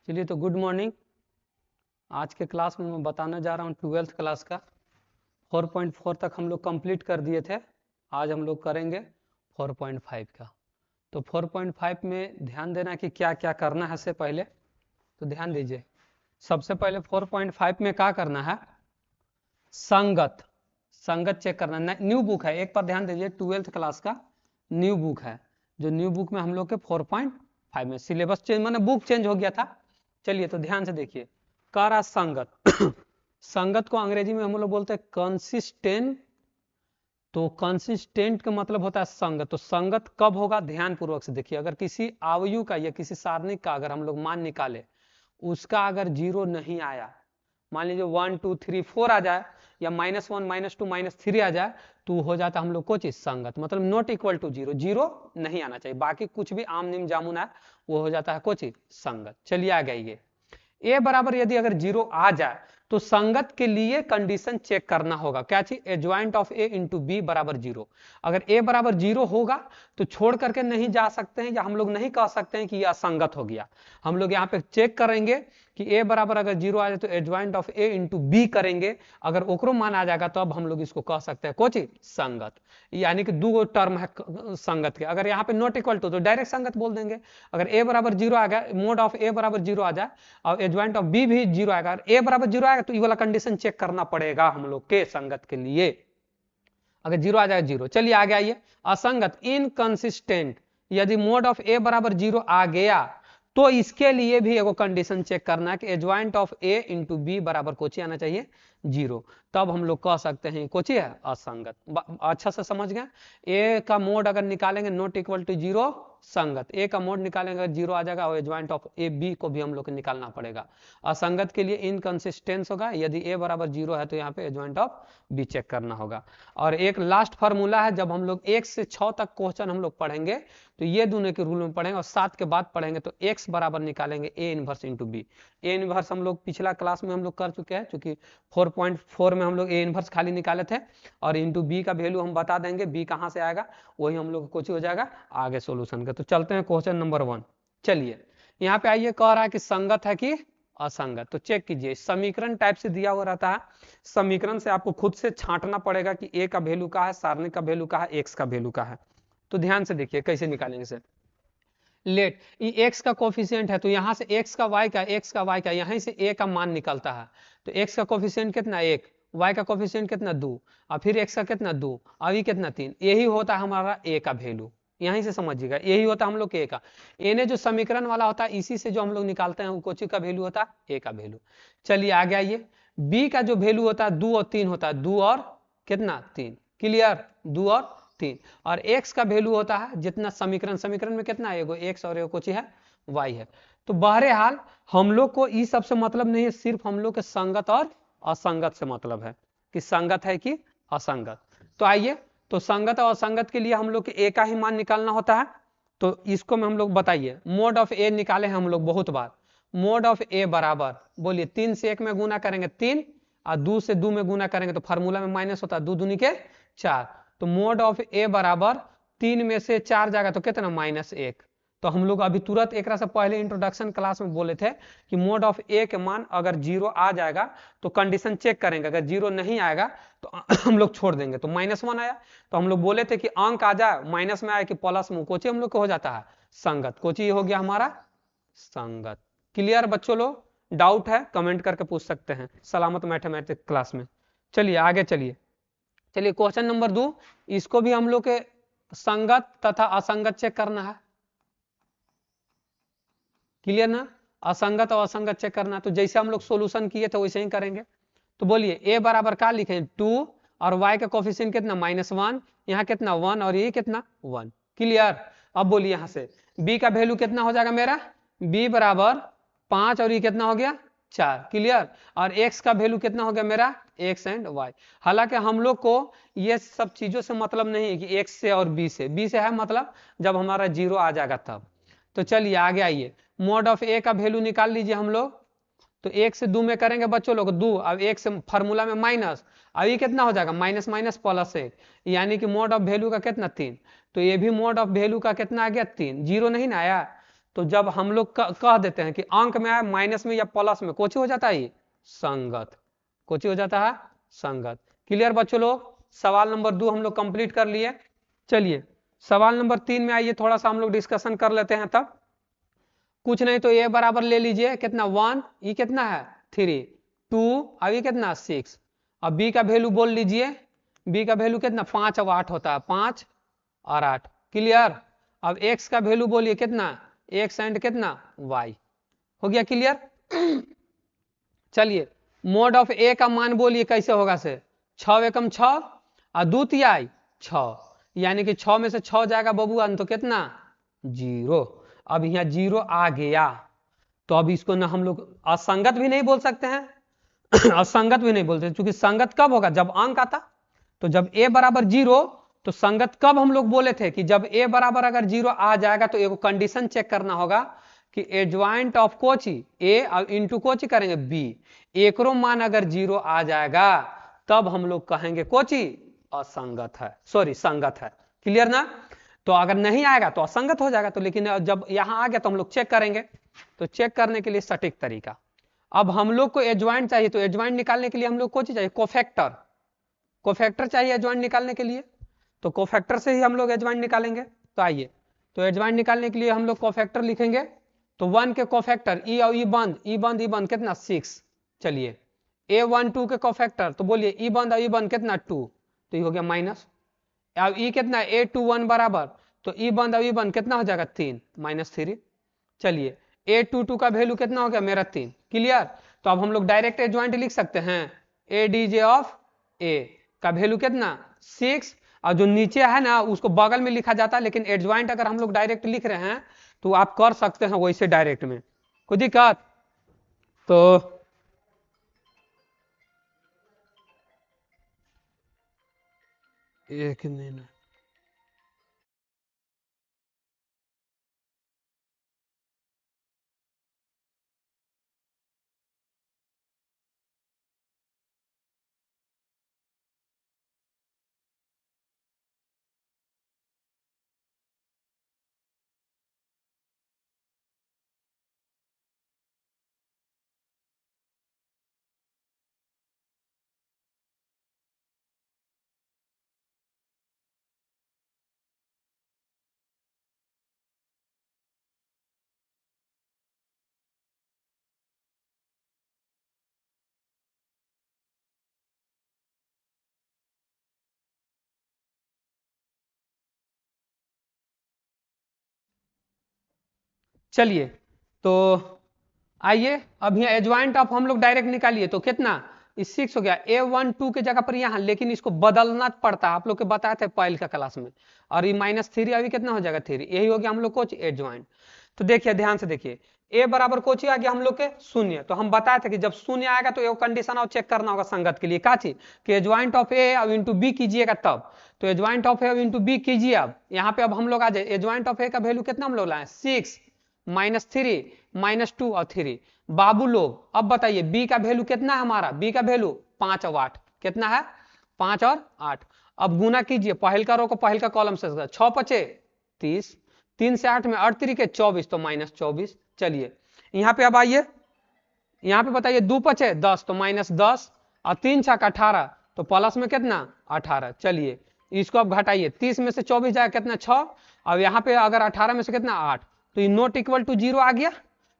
चलिए तो good morning. आज के क्लास में मैं बताने जा रहा हूँ 12th क्लास का 4.4 तक हम लोग कंप्लीट कर दिए थे। आज हम लोग करेंगे 4.5 का। तो 4.5 में ध्यान देना कि क्या क्या करना है। से पहले तो ध्यान दीजिए, सबसे पहले 4.5 में क्या करना है, संगत चेक करना। न्यू बुक है, एक पर ध्यान दीजिए, 12th क्लास का न्यू बुक है। जो न्यू बुक में हम लोग के 4.5 में सिलेबस चेंज, माने बुक चेंज हो गया था। चलिए तो ध्यान से देखिए, कारा संगत संगत को अंग्रेजी में हम लोग बोलते हैं कंसिस्टेंट। तो कंसिस्टेंट का मतलब होता है संगत। तो संगत कब होगा, ध्यान पूर्वक से देखिए। अगर किसी अवयु का या किसी सारणिक का अगर हम लोग मान निकाले, उसका अगर 0 नहीं आया, मान लीजिए 1 2 3 4 आ जाए या -1 -2 -3 आ जाए, तो हो जाता हम लोग को चीज संगत, मतलब नॉट इक्वल टू 0, 0 नहीं आना चाहिए। बाकी कुछ भी आम निम जामुन है वो हो जाता है कोची संगत। चलिए आ गई ए बराबर यदि अगर 0 आ जाए तो संगत के लिए कंडीशन चेक करना होगा। क्या चीज, adjoint of A into B बराबर 0। अगर ए बराबर 0 होगा तो छोड़ करके नहीं जा सकते हैं, या हम लोग नहीं कह सकते हैं कि यह असंगत हो गया। हम लोग यहाँ पे चेक करेंगे कि ए बराबर अगर 0 आ जाए तो adjoint of A into B करेंगे। अगर ओकरो मान आ जाएगा तो अब हम लोग इसको कह सकते हैं कोची संगत। यानी कि दो टर्म है संगत के। अगर यहाँ पे नॉट इक्वल टू तो डायरेक्ट संगत बोल देंगे। अगर ए बराबर 0 आ गया, मोड ऑफ ए बराबर 0 आ जाए और एडजॉइंट ऑफ बी भी 0 आएगा, ए बराबर 0 आएगा तो ये वाला कंडीशन चेक करना पड़ेगा हम लोग के संगत के लिए। अगर 0 आ जाएगा 0। चलिए आगे आइए, असंगत इनकंसिस्टेंट। यदि मोड ऑफ ए बराबर 0 आ गया तो इसके लिए भी एगो कंडीशन चेक करना है कि adjoint of A into B बराबर कोची आना चाहिए 0। तब हम लोग कह सकते हैं कोची है असंगत। अच्छा से समझ गए। ए का मोड अगर निकालेंगे नॉट इक्वल टू 0 संगत, ए का मोड निकालेंगे 0 आ जाएगा और एडजॉइंट ऑफ ए बी को भी हम लोग को निकालना पड़ेगा। असंगत के लिए इनकंसिस्टेंस होगा, यदि ए बराबर 0 है तो यहाँ पे एडजॉइंट ऑफ बी चेक करना होगा। और एक लास्ट फार्मूला है, जब हम लोग 1 से 6 तक क्वेश्चन हम लोग पढ़ेंगे तो ये दोनों के रूल में पढ़ेंगे, और 7 के बाद पढ़ेंगे तो x बराबर निकालेंगे A inverse into B. A inverse हम लोग पिछला क्लास में हम लोग कर चुके हैं, क्योंकि 4.4 में हम लोग ए इनवर्स खाली निकाले थे, और इंटू बी का वैल्यू हम बता देंगे, बी कहाँ से आएगा वही हम लोग कुछ हो जाएगा आगे सोल्यूशन का। तो चलते हैं क्वेश्चन नंबर 1। चलिए यहाँ पे आइए, कह रहा है कि संगत है कि असंगत। तो चेक कीजिए, समीकरण टाइप से दिया हुआ रहता है। समीकरण से आपको खुद से छांटना पड़ेगा कि ए का वैल्यू का है, सारणिक का वैल्यू का है, एक्स का वैल्यू का है। तो ध्यान से देखिए कैसे निकालेंगे इसे। लेट ये x का कोफिशिएंट है, तो यहाँ से x का y का यहीं से a का मान निकलता है। तो x का कोफिशिएंट कितना 1, y का कोफिशिएंट कितना 2, और फिर x का कितना 2, और ये कितना 3। यही होता है हमारा a का वैल्यू। यहीं से समझिएगा, यही होता है हम लोग के a का। a ने जो समीकरण वाला होता है, इसी से जो हम लोग निकालते हैं वो कोची का वैल्यू होता है a का वैल्यू। चलिए आगे आइए, b का जो वैल्यू होता है 2 और 3 होता है, 2 और कितना 3। क्लियर, 2 और 3। और x का वैल्यू होता है जितना समीकरण में कितना है, एगो x और एगो कुछ है y है। तो बहरहाल हम लोग को इस सब से मतलब नहीं है, सिर्फ हम लोग के संगत और असंगत से मतलब है कि संगत है कि असंगत। तो आइए, तो संगत और असंगत के लिए हम लोग के a का ही मान निकालना होता है। तो इसको में हम लोग बताइए, मोड ऑफ a निकाले हैं हम लोग बहुत बार। मोड ऑफ a बराबर बोलिए 3 से 1 में गुना करेंगे 3, और 2 से 2 में गुना करेंगे तो फार्मूला में माइनस होता है 2 दूनी के 4। तो मोड ऑफ ए बराबर 3 में से 4 जाएगा तो कितना -1। तो हम लोग अभी तुरंत एक से पहले इंट्रोडक्शन क्लास में बोले थे कि मोड ऑफ ए के मान अगर 0 आ जाएगा तो कंडीशन चेक करेंगे, अगर 0 नहीं आएगा तो हम लोग छोड़ देंगे। तो -1 आया तो हम लोग बोले थे कि अंक आ जाए माइनस में आए कि प्लस में, कोची हम लोग को हो जाता है संगत। कोची हो गया हमारा संगत। क्लियर बच्चों लोग, डाउट है कमेंट करके पूछ सकते हैं सलामत मैथमेटिक्स क्लास में। चलिए आगे चलिए क्वेश्चन नंबर 2। इसको भी हम लोग के संगत तथा असंगत चेक करना है। क्लियर ना, असंगत और असंगत चेक करना। तो जैसे हम लोग सोल्यूशन किए थे वैसे ही करेंगे। तो बोलिए a बराबर क्या लिखें 2, और y का कोफिशिएंट कितना -1, यहाँ कितना 1 और ये कितना 1। क्लियर। अब बोलिए यहाँ से b का वैल्यू कितना हो जाएगा मेरा, b बराबर 5 और ये कितना हो गया 4। क्लियर। और x का वैल्यू कितना हो गया मेरा x एंड y। हालांकि हम लोग को ये सब चीजों से मतलब नहीं है कि x से और b से है मतलब जब हमारा 0 आ जाएगा तब। तो चलिए आगे आइए, मोड ऑफ a का वैल्यू निकाल लीजिए हम लोग। तो 1 से 2 में करेंगे बच्चों लोग 2, अब 1 से फार्मूला में माइनस, अब ये कितना हो जाएगा माइनस माइनस प्लस 1, यानी कि मोड ऑफ वैल्यू का कितना 3। तो ये भी मोड ऑफ वैल्यू का कितना आ गया 3, 0 नहीं ना आया। तो जब हम लोग कह देते हैं कि अंक में आए माइनस में या प्लस में, कोची हो जाता है ये संगत, कोची हो जाता है संगत। क्लियर बच्चों लोग? सवाल नंबर 2 हम लोग कंप्लीट कर लिए। चलिए सवाल नंबर 3 में आइए, थोड़ा सा हम लोग डिस्कशन कर लेते हैं। तब कुछ नहीं तो ए बराबर ले लीजिए, कितना 1, ये कितना है 3, 2 अब ये कितना 6। अब बी का वैल्यू बोल लीजिए, बी का वैल्यू कितना 5 और 8 होता है, 5 और 8। क्लियर? अब एक्स का वैल्यू बोलिए कितना, एक्स एंड कितना वाई। हो गया क्लियर? चलिए मोड ऑफ ए का मान बोलिए कैसे होगा से, 6 एकम 6 और 2 तिहाई 6, यानी कि 6 में से 6 जाएगा बबुआ तो कितना 0। अब यहाँ 0 आ गया तो अब इसको ना हम लोग असंगत भी नहीं बोल सकते हैं असंगत भी नहीं बोलते, क्योंकि संगत कब होगा जब अंक आता। तो जब ए बराबर 0 तो संगत कब हम लोग बोले थे कि जब ए बराबर अगर 0 आ जाएगा तो एक कंडीशन चेक करना होगा कि एडजॉइंट ऑफ कोची ए इंटू कोची करेंगे बी, एकरो मान अगर 0 आ जाएगा तब हम लोग कहेंगे कोची असंगत है, सॉरी संगत है। क्लियर ना? तो अगर नहीं आएगा तो असंगत हो जाएगा। तो लेकिन जब यहां आ गया तो हम लोग चेक करेंगे। तो चेक करने के लिए सटीक तरीका, अब हम लोग को एडजॉइंट चाहिए, तो एडजॉइंट निकालने के लिए हम लोग को चाहिए कोफैक्टर, कोफैक्टर चाहिए एडजॉइंट निकालने के लिए। तो कोफैक्टर से ही हम लोग एडजॉइंट निकालेंगे। तो आइए, तो एडजॉइंट निकालने के लिए हम लोग कोफैक्टर लिखेंगे। तो 1 के कोफैक्टर ई और ई बंद कितना 6। चलिए A1 2 के कोफैक्टर तो बोलिए ई बंद और ई बंद कितना 2, तो ये हो गया माइनस। अब ई कितना A21 बराबर, तो ई बंद और ई बंद कितना हो जाएगा 3 -3। चलिए A22 का वैल्यू कितना हो गया मेरा 3। क्लियर? तो अब हम लोग डायरेक्ट एडजॉइंट लिख सकते हैं, ADJ ऑफ A का वैल्यू कितना 6, और जो नीचे है ना उसको बगल में लिखा जाता है, लेकिन एडजॉइंट अगर हम लोग डायरेक्ट लिख रहे हैं तो आप कर सकते हैं वैसे डायरेक्ट में, कोई दिक्कत? तो एक मिनट, चलिए तो आइए अब यहाँ एडजॉइंट ऑफ हम लोग डायरेक्ट निकालिए। तो कितना इस 6 हो गया, A1 2 के जगह पर यहाँ, लेकिन इसको बदलना पड़ता है, आप लोग के बताए थे पहले का क्लास में। और ये -3 अभी कितना हो जाएगा 3, यही हो गया हम लोग को एडजॉइंट। तो देखिए ध्यान से देखिए, ए बराबर कोची आ गया हम लोग के 0। तो हम बताए थे कि जब 0 आएगा तो ये कंडीशन और चेक करना होगा संगत के लिए, का चीज कि एडजॉइंट ऑफ ए अब इंटू बी कीजिएगा तब। तो adjoint of A into B कीजिए। अब यहाँ पे अब हम लोग आ जाए, एडजॉइंट ऑफ ए का वैल्यू कितना हम लोग लाए 6 -3 -2 और 3। बाबू लोग अब बताइए बी का वैल्यू कितना है हमारा, बी का वैल्यू 5 और 8 कितना है 5 और 8। अब गुना कीजिए, पहल का रो को पहल का कॉलम से 6 5 30, 3 से 8 में 8 3 के 24 तो -24। चलिए यहाँ पे अब आइए, यहाँ पे बताइए 2 5 10 तो -10 और 3 6 18 तो प्लस में कितना 18। चलिए इसको अब घटाइए, 30 में से 24 जाएगा कितना 6, अब यहाँ पे अगर 18 में से कितना 8, तो ये नॉट इक्वल टू 0 आ गया।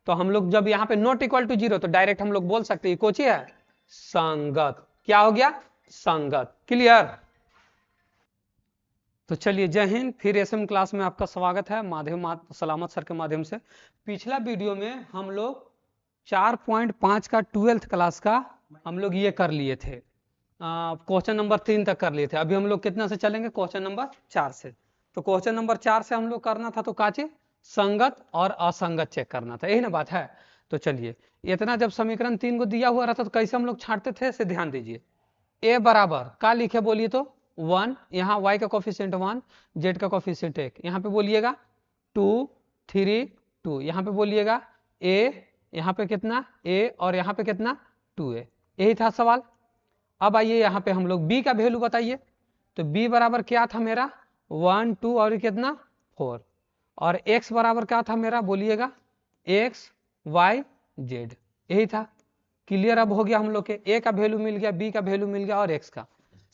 तो हम लोग जब यहाँ पे नॉट इक्वल टू 0 तो डायरेक्ट हम लोग बोल सकते हैं कोची है संगत। क्या हो गया संगत। क्लियर? तो चलिए जय हिंद, फिर एसएम क्लास में आपका स्वागत है सलामत सर के माध्यम से। पिछला वीडियो में हम लोग 4.5 का 12th क्लास का हम लोग ये कर लिए थे, क्वेश्चन नंबर 3 तक कर लिए थे। अभी हम लोग कितना से चलेंगे क्वेश्चन नंबर 4 से। तो क्वेश्चन नंबर 4 से हम लोग करना था तो काचे संगत और असंगत चेक करना था, यही ना बात है। तो चलिए इतना जब समीकरण 3 को दिया हुआ रहता तो कैसे हम लोग छांटते थे से ध्यान दीजिए। ए बराबर का लिखे बोलिए तो 1, यहाँ y का कोफिशिएंट 1, z का कोफिशिएंट 1, यहाँ पे बोलिएगा 2 3 2, यहाँ पे बोलिएगा a, यहाँ पे कितना a और यहाँ पे कितना 2a, यही था सवाल। अब आइए यहाँ पे हम लोग b का वैल्यू बताइए। तो b बराबर क्या था मेरा 1 2 और कितना 4, और x बराबर क्या था मेरा, बोलिएगा x y z, यही था। क्लियर अब हो गया हम लोग के, a का वैल्यू मिल गया, b का वैल्यू मिल गया और x का।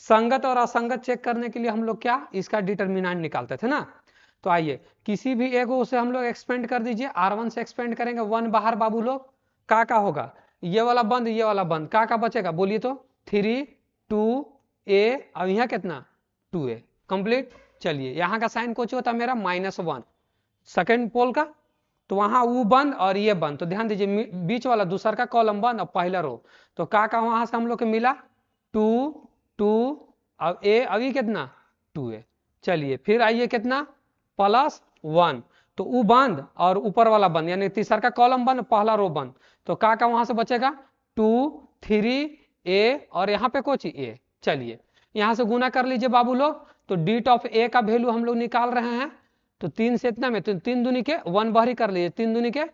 संगत और असंगत चेक करने के लिए हम लोग क्या इसका डिटर्मिनेंट निकालते थे ना। तो आइए किसी भी एक से हम लोग एक्सपेंड कर दीजिए, r1 से एक्सपेंड करेंगे, 1 बाहर बाबू लोग, का होगा, ये वाला बंद ये वाला बंद, का बचेगा बोलिए तो 3 2a, अब यहाँ कितना 2a कंप्लीट। चलिए यहाँ का साइन कुछ होता मेरा -1 सेकेंड पोल का, तो वहां वो बंद और ये बंद, तो ध्यान दीजिए बीच वाला दूसरा का कॉलम बंद और पहला रो, तो का वहां से हम लोग को मिला 2 2, अब a अभी कितना 2a। चलिए फिर आइए कितना +1, तो वो बंद और ऊपर वाला बंद, यानी तीसरा का कॉलम बंद पहला रो बंद, तो का वहां से बचेगा 2 3a और यहाँ पे कुछ a। चलिए यहाँ से गुना कर लीजिए बाबू लोग, तो डीट ऑफ a का वैल्यू हम लोग निकाल रहे हैं, तो 3 से इतना में, तो 3 दूनी के 1 बाहरी कर लीजिए, 3 दूनी के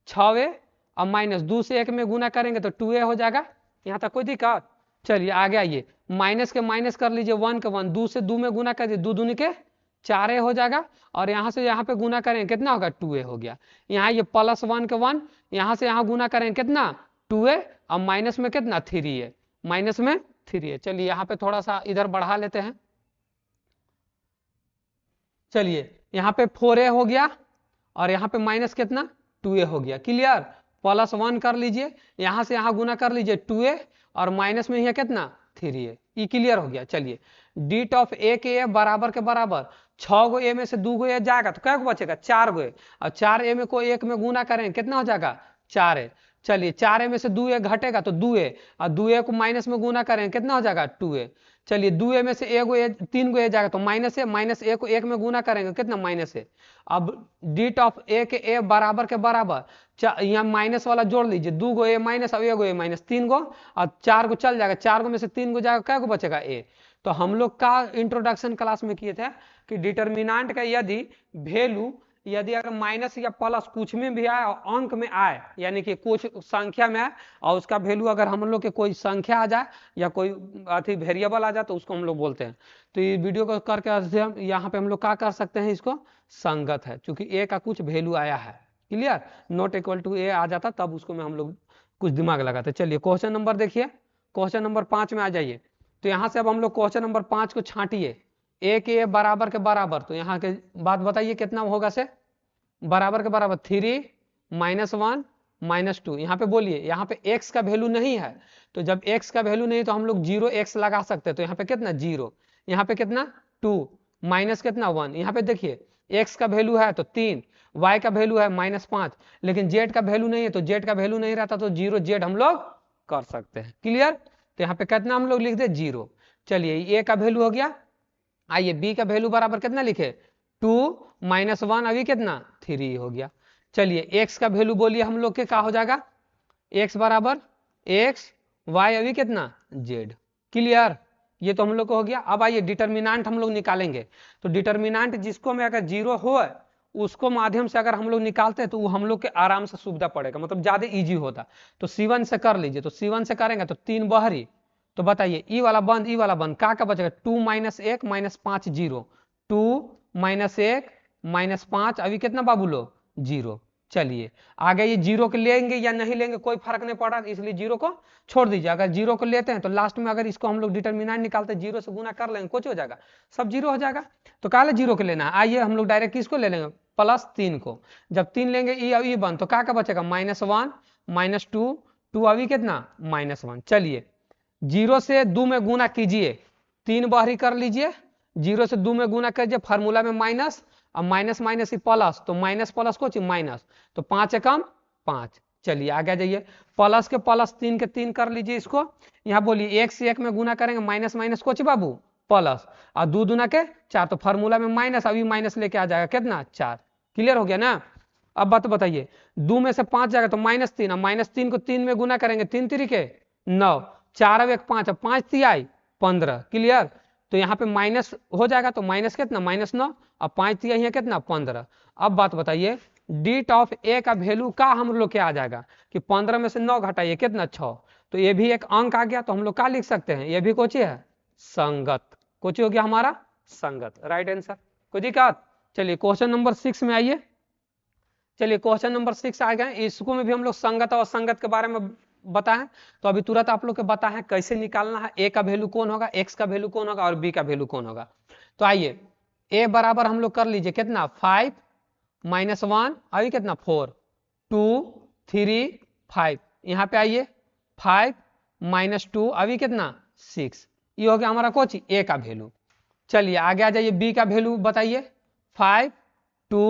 6a, अब माइनस 2 से 1 में गुना करेंगे तो 2a हो जाएगा। यहाँ तक कोई दिक्कत। चलिए आगे आइए, माइनस के माइनस कर लीजिए, 1 के 1, 2 से 2 में गुना कर दीजिए, 2 दूनी के 4a हो जाएगा, और यहाँ से यहाँ पे गुना करेंगे कितना होगा 2a हो गया। यहाँ ये +1 के 1, यहाँ से यहाँ गुना करेंगे कितना 2a, अब माइनस में कितना 3a, माइनस में 3a। चलिए यहाँ पे थोड़ा सा इधर बढ़ा लेते हैं, चलिए यहाँ पे 4a हो गया और यहाँ पे माइनस कितना 2a हो गया। क्लियर, +1 कर लीजिए, यहाँ से यहाँ गुना कर लीजिए 2a और माइनस में यहाँ कितना 3a, ये क्लियर हो गया। चलिए डीट ऑफ a के a बराबर के बराबर, 6 गो a में से 2 गो a जाएगा तो क्या बचेगा 4 गो a, और 4a में को 1 में गुना करें कितना हो जाएगा 4a। चलिए 4a में से 2a घटेगा तो 2a, और 2a को माइनस में गुना करें कितना हो जाएगा 2a। चलिए 2a में से 3 गो a जाएगा तो -a को 1 में गुना करेंगे कितना -a। अब डीट ऑफ a के a बराबर के बराबर, यहाँ माइनस वाला जोड़ लीजिए, 2 गो a माइनस, अब 1 गो a माइनस, 3 गो और 4 गो चल जाएगा, 4 गो में से 3 गो जाएगा, क्या को बचेगा a। तो हम लोग का इंट्रोडक्शन क्लास में किए थे कि डिटर्मिनेंट का यदि वैल्यू यदि अगर माइनस या प्लस कुछ में भी आए और अंक में आए, यानी कि कुछ संख्या में आए और उसका वैल्यू अगर हम लोग के कोई संख्या आ जाए या कोई अति वेरिएबल आ जाए तो उसको हम लोग बोलते हैं। तो ये वीडियो को करके यहाँ पे हम लोग क्या कर सकते हैं, इसको संगत है, क्योंकि ए का कुछ वैल्यू आया है। क्लियर, नॉट इक्वल टू ए आ जाता तब उसको में हम लोग कुछ दिमाग लगाते। चलिए क्वेश्चन नंबर देखिए, क्वेश्चन नंबर 5 में आ जाइए। तो यहाँ से अब हम लोग क्वेश्चन नंबर 5 को छांटिए, ए के बराबर के बराबर, तो यहाँ के बात बताइए कितना होगा से बराबर के बराबर 3 -1 -2। यहाँ पे बोलिए, यहाँ पे x का वैल्यू नहीं है, तो जब x का वैल्यू नहीं तो हम लोग 0x लगा सकते हैं, तो यहाँ पे कितना 0, यहाँ पे कितना 2, माइनस कितना 1। यहाँ पे देखिए x का वैल्यू है तो 3, y का वैल्यू है -5, लेकिन z का वैल्यू नहीं है, तो z का वैल्यू नहीं रहता तो 0z हम लोग कर सकते हैं। क्लियर, तो यहाँ पे कितना हम लोग लिख दे 0। चलिए a का वैल्यू हो गया, आइए b का वैल्यू बराबर कितना लिखे 2 -1, अभी कितना 3 हो गया। चलिए x का वैल्यू बोलिए हम लोग के क्या हो जाएगा, x बराबर x, y अभी कितना z। क्लियर, ये तो हम लोग को हो गया। अब आइए डिटर्मिनेंट हम लोग निकालेंगे, तो डिटर्मिनेंट जिसको में अगर 0 हो उसको माध्यम से अगर हम लोग निकालते हैं तो वो हम लोग के आराम से सुविधा पड़ेगा, मतलब ज्यादा इजी होता। तो C1 से कर लीजिए, तो C1 से करेंगे तो 3 बहरी, तो बताइए ई वाला बंद ई वाला बंद, का बचेगा 2 -1 -5 0, 2 -1 -5, अभी कितना बाबू लो 0। चलिए आगे ये 0 को लेंगे या नहीं लेंगे कोई फर्क नहीं पड़ा, इसलिए 0 को छोड़ दीजिए। अगर 0 को लेते हैं तो लास्ट में अगर इसको हम लोग डिटर्मिनेंट निकालते हैं 0 से गुना कर लेंगे, कुछ हो जाएगा, सब 0 हो जाएगा। तो काले 0 को लेना है, आइए हम लोग डायरेक्ट किसको ले लेंगे +3 को। जब 3 लेंगे ई बंद, तो का बचेगा -1 -2, 2 अभी कितना -1। चलिए 0 से 2 में गुना कीजिए, 3 बाहरी कर लीजिए, 0 से 2 में गुना कीजिए, फार्मूला में माइनस, अब माइनस माइनस ही प्लस, तो माइनस प्लस को माइनस, तो 5 एकम 5। चलिए आगे जाइए, प्लस के प्लस 3 के 3 कर लीजिए इसको, यहाँ बोलिए 1 से 1 में गुना करेंगे, माइनस माइनस को बाबू प्लस, और 2 दूना के 4, तो फार्मूला में माइनस, अभी माइनस लेके आ जाएगा कितना 4। क्लियर हो गया ना। अब बात बताइए 2 में से 5 जाएगा तो -3, अब -3 को 3 में गुना करेंगे, 3 3 9, 4 अब 1 5, अब 5 3 15। क्लियर, तो यहाँ पे माइनस हो जाएगा, तो माइनस कितना -9, अब 5 यहाँ कितना 15। अब बात बताइए डीट ऑफ ए का वैल्यू का हम लोग क्या आ जाएगा कि 15 में से 9 घटाइए कितना 6, तो ये भी एक अंक आ गया, तो हम लोग क्या लिख सकते हैं, ये भी कोची है संगत, कोची हो गया हमारा संगत, राइट आंसर। कोई दिक्कत, चलिए क्वेश्चन नंबर 6 में आइए। चलिए क्वेश्चन नंबर 6 आ गए। इसको में भी हम लोग संगत और असंगत के बारे में बताएं, तो अभी तुरंत आप लोग को बता है कैसे निकालना है, ए का वैल्यू कौन होगा, एक्स का वैल्यू कौन होगा और बी का वैल्यू कौन होगा। तो आइए ए बराबर हम लोग कर लीजिए कितना 5 माइनस 1 अभी कितना 4 2 3 5, यहाँ पे आइए 5 माइनस 2 अभी कितना 6, ये हो गया हमारा कुछ ए का वैल्यू। चलिए आगे आ जाइए बी का वैल्यू बताइए 5 2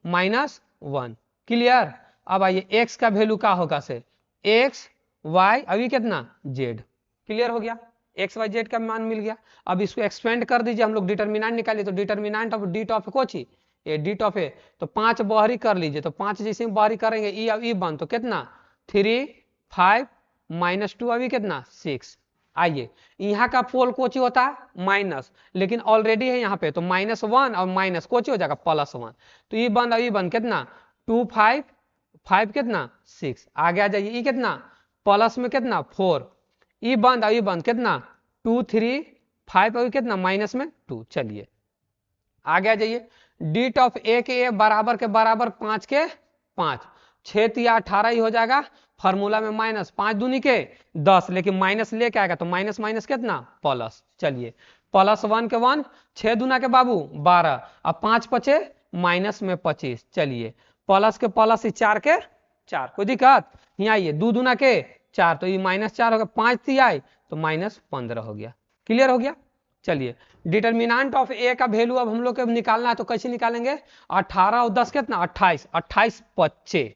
माइनस 1, क्लियर। अब आइए एक्स का वैल्यू क्या होगा से एक्स वाई अभी कितना जेड, क्लियर हो गया, एक्स वाई जेड का मान मिल गया। अब इसको एक्सपेंड कर दीजिए, हम लोग डिटर्मिनेंट निकालिए, तो determinant of D top Kochi A D top है, तो 5 बाहरी कर लीजिए, तो 5 जैसे बाहरी करेंगे ई अब ई बन तो कितना 3 5 माइनस 2 अभी कितना 6। आइए यहाँ का पोल कोची होता है माइनस, लेकिन ऑलरेडी है यहाँ पे, तो -1 और माइनस कोची हो जाएगा +1, तो ई बन अभी बन कितना 2 5 5 कितना 6। आगे आ जाइए ई कितना प्लस में कितना 4, ई बंद अभी बंद कितना 2 3 5 अभी कितना माइनस में 2। चलिए आगे आ जाइए डी टॉप ए के ए बराबर के बराबर 5 के 5, 6 या 18 ही हो जाएगा, फार्मूला में माइनस 5 दूनी के 10, लेकिन माइनस लेके आएगा तो माइनस माइनस कितना प्लस। चलिए +1 के 1 6 दूना के बाबू 12, अब 5 पचे माइनस में 25। चलिए प्लस के प्लस 4 के 4, कोई दिक्कत यहाँ आइए 2 दूना के 4, तो ये -4 हो गया, 5 थी आई तो -15 हो गया, क्लियर हो गया। चलिए डिटर्मिनेंट ऑफ ए का वैल्यू अब हम लोग को निकालना है, तो कैसे निकालेंगे 18 और 10 कितना 28, 28 25,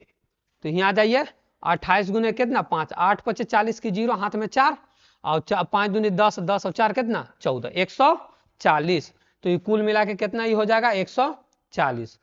तो यहाँ आ जाइए 28 गुने कितना 5, 8 5 40 की 0 हाथ में 4 और 5 दूनी 10, 10 और 4 कितना 14, 140, तो ये कुल मिला के कितना ही हो जाएगा 140।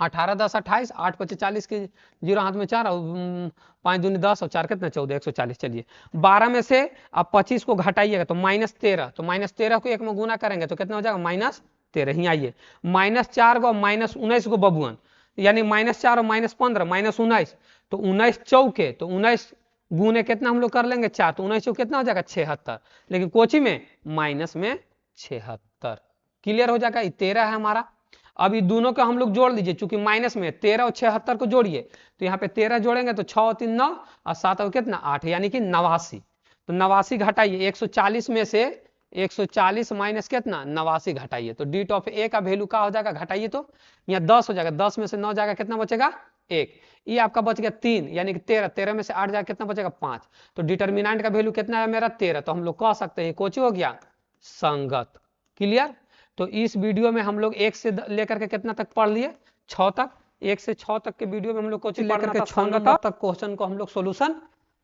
18 10 28, 8 5 40 की 0 हाथ में 4 और 5 दूनी 10 और 4 कितना 14, 140। चलिए 12 में से अब 25 को घटाइएगा तो -13, तो -13 को 1 में गुना करेंगे तो कितना हो जाएगा -13। ही आइए -4 को -19 को बबुअन, यानी -4 और -15 -19, तो 19 चौके, तो 19 गुने कितना हम लोग कर लेंगे 4, तो 19 चौके कितना हो जाएगा 76, लेकिन कोची में माइनस में 76, क्लियर हो जाएगा। 13 है हमारा। अब ये दोनों का हम लोग जोड़ लीजिए, चूंकि माइनस में 13 और 76 को जोड़िए, तो यहाँ पे 13 जोड़ेंगे तो 6 और 3 9 और 7 और कितना 8, यानी कि 89, तो 89 घटाइए 140 में से 140 माइनस कितना 89 घटाइए, तो डी टॉप ए का वैल्यू का हो जाएगा घटाइए, तो यहाँ 10 हो जाएगा, 10 में से 9 जाएगा कितना बचेगा 1, ये आपका बच गया 3, यानी कि 13, 13 में से 8 जाएगा कितना बचेगा 5, तो डिटर्मिनेंट का वैल्यू कितना है मेरा 13, तो हम लोग कह सकते हैं कोची हो गया संगत, क्लियर। तो इस वीडियो में हम लोग 1 से लेकर के कितना तक पढ़ लिए 6 तक, 1 से 6 तक के वीडियो में हम लोग कोचिंग लेकर के 6 नंबर तक क्वेश्चन को हम लोग सॉल्यूशन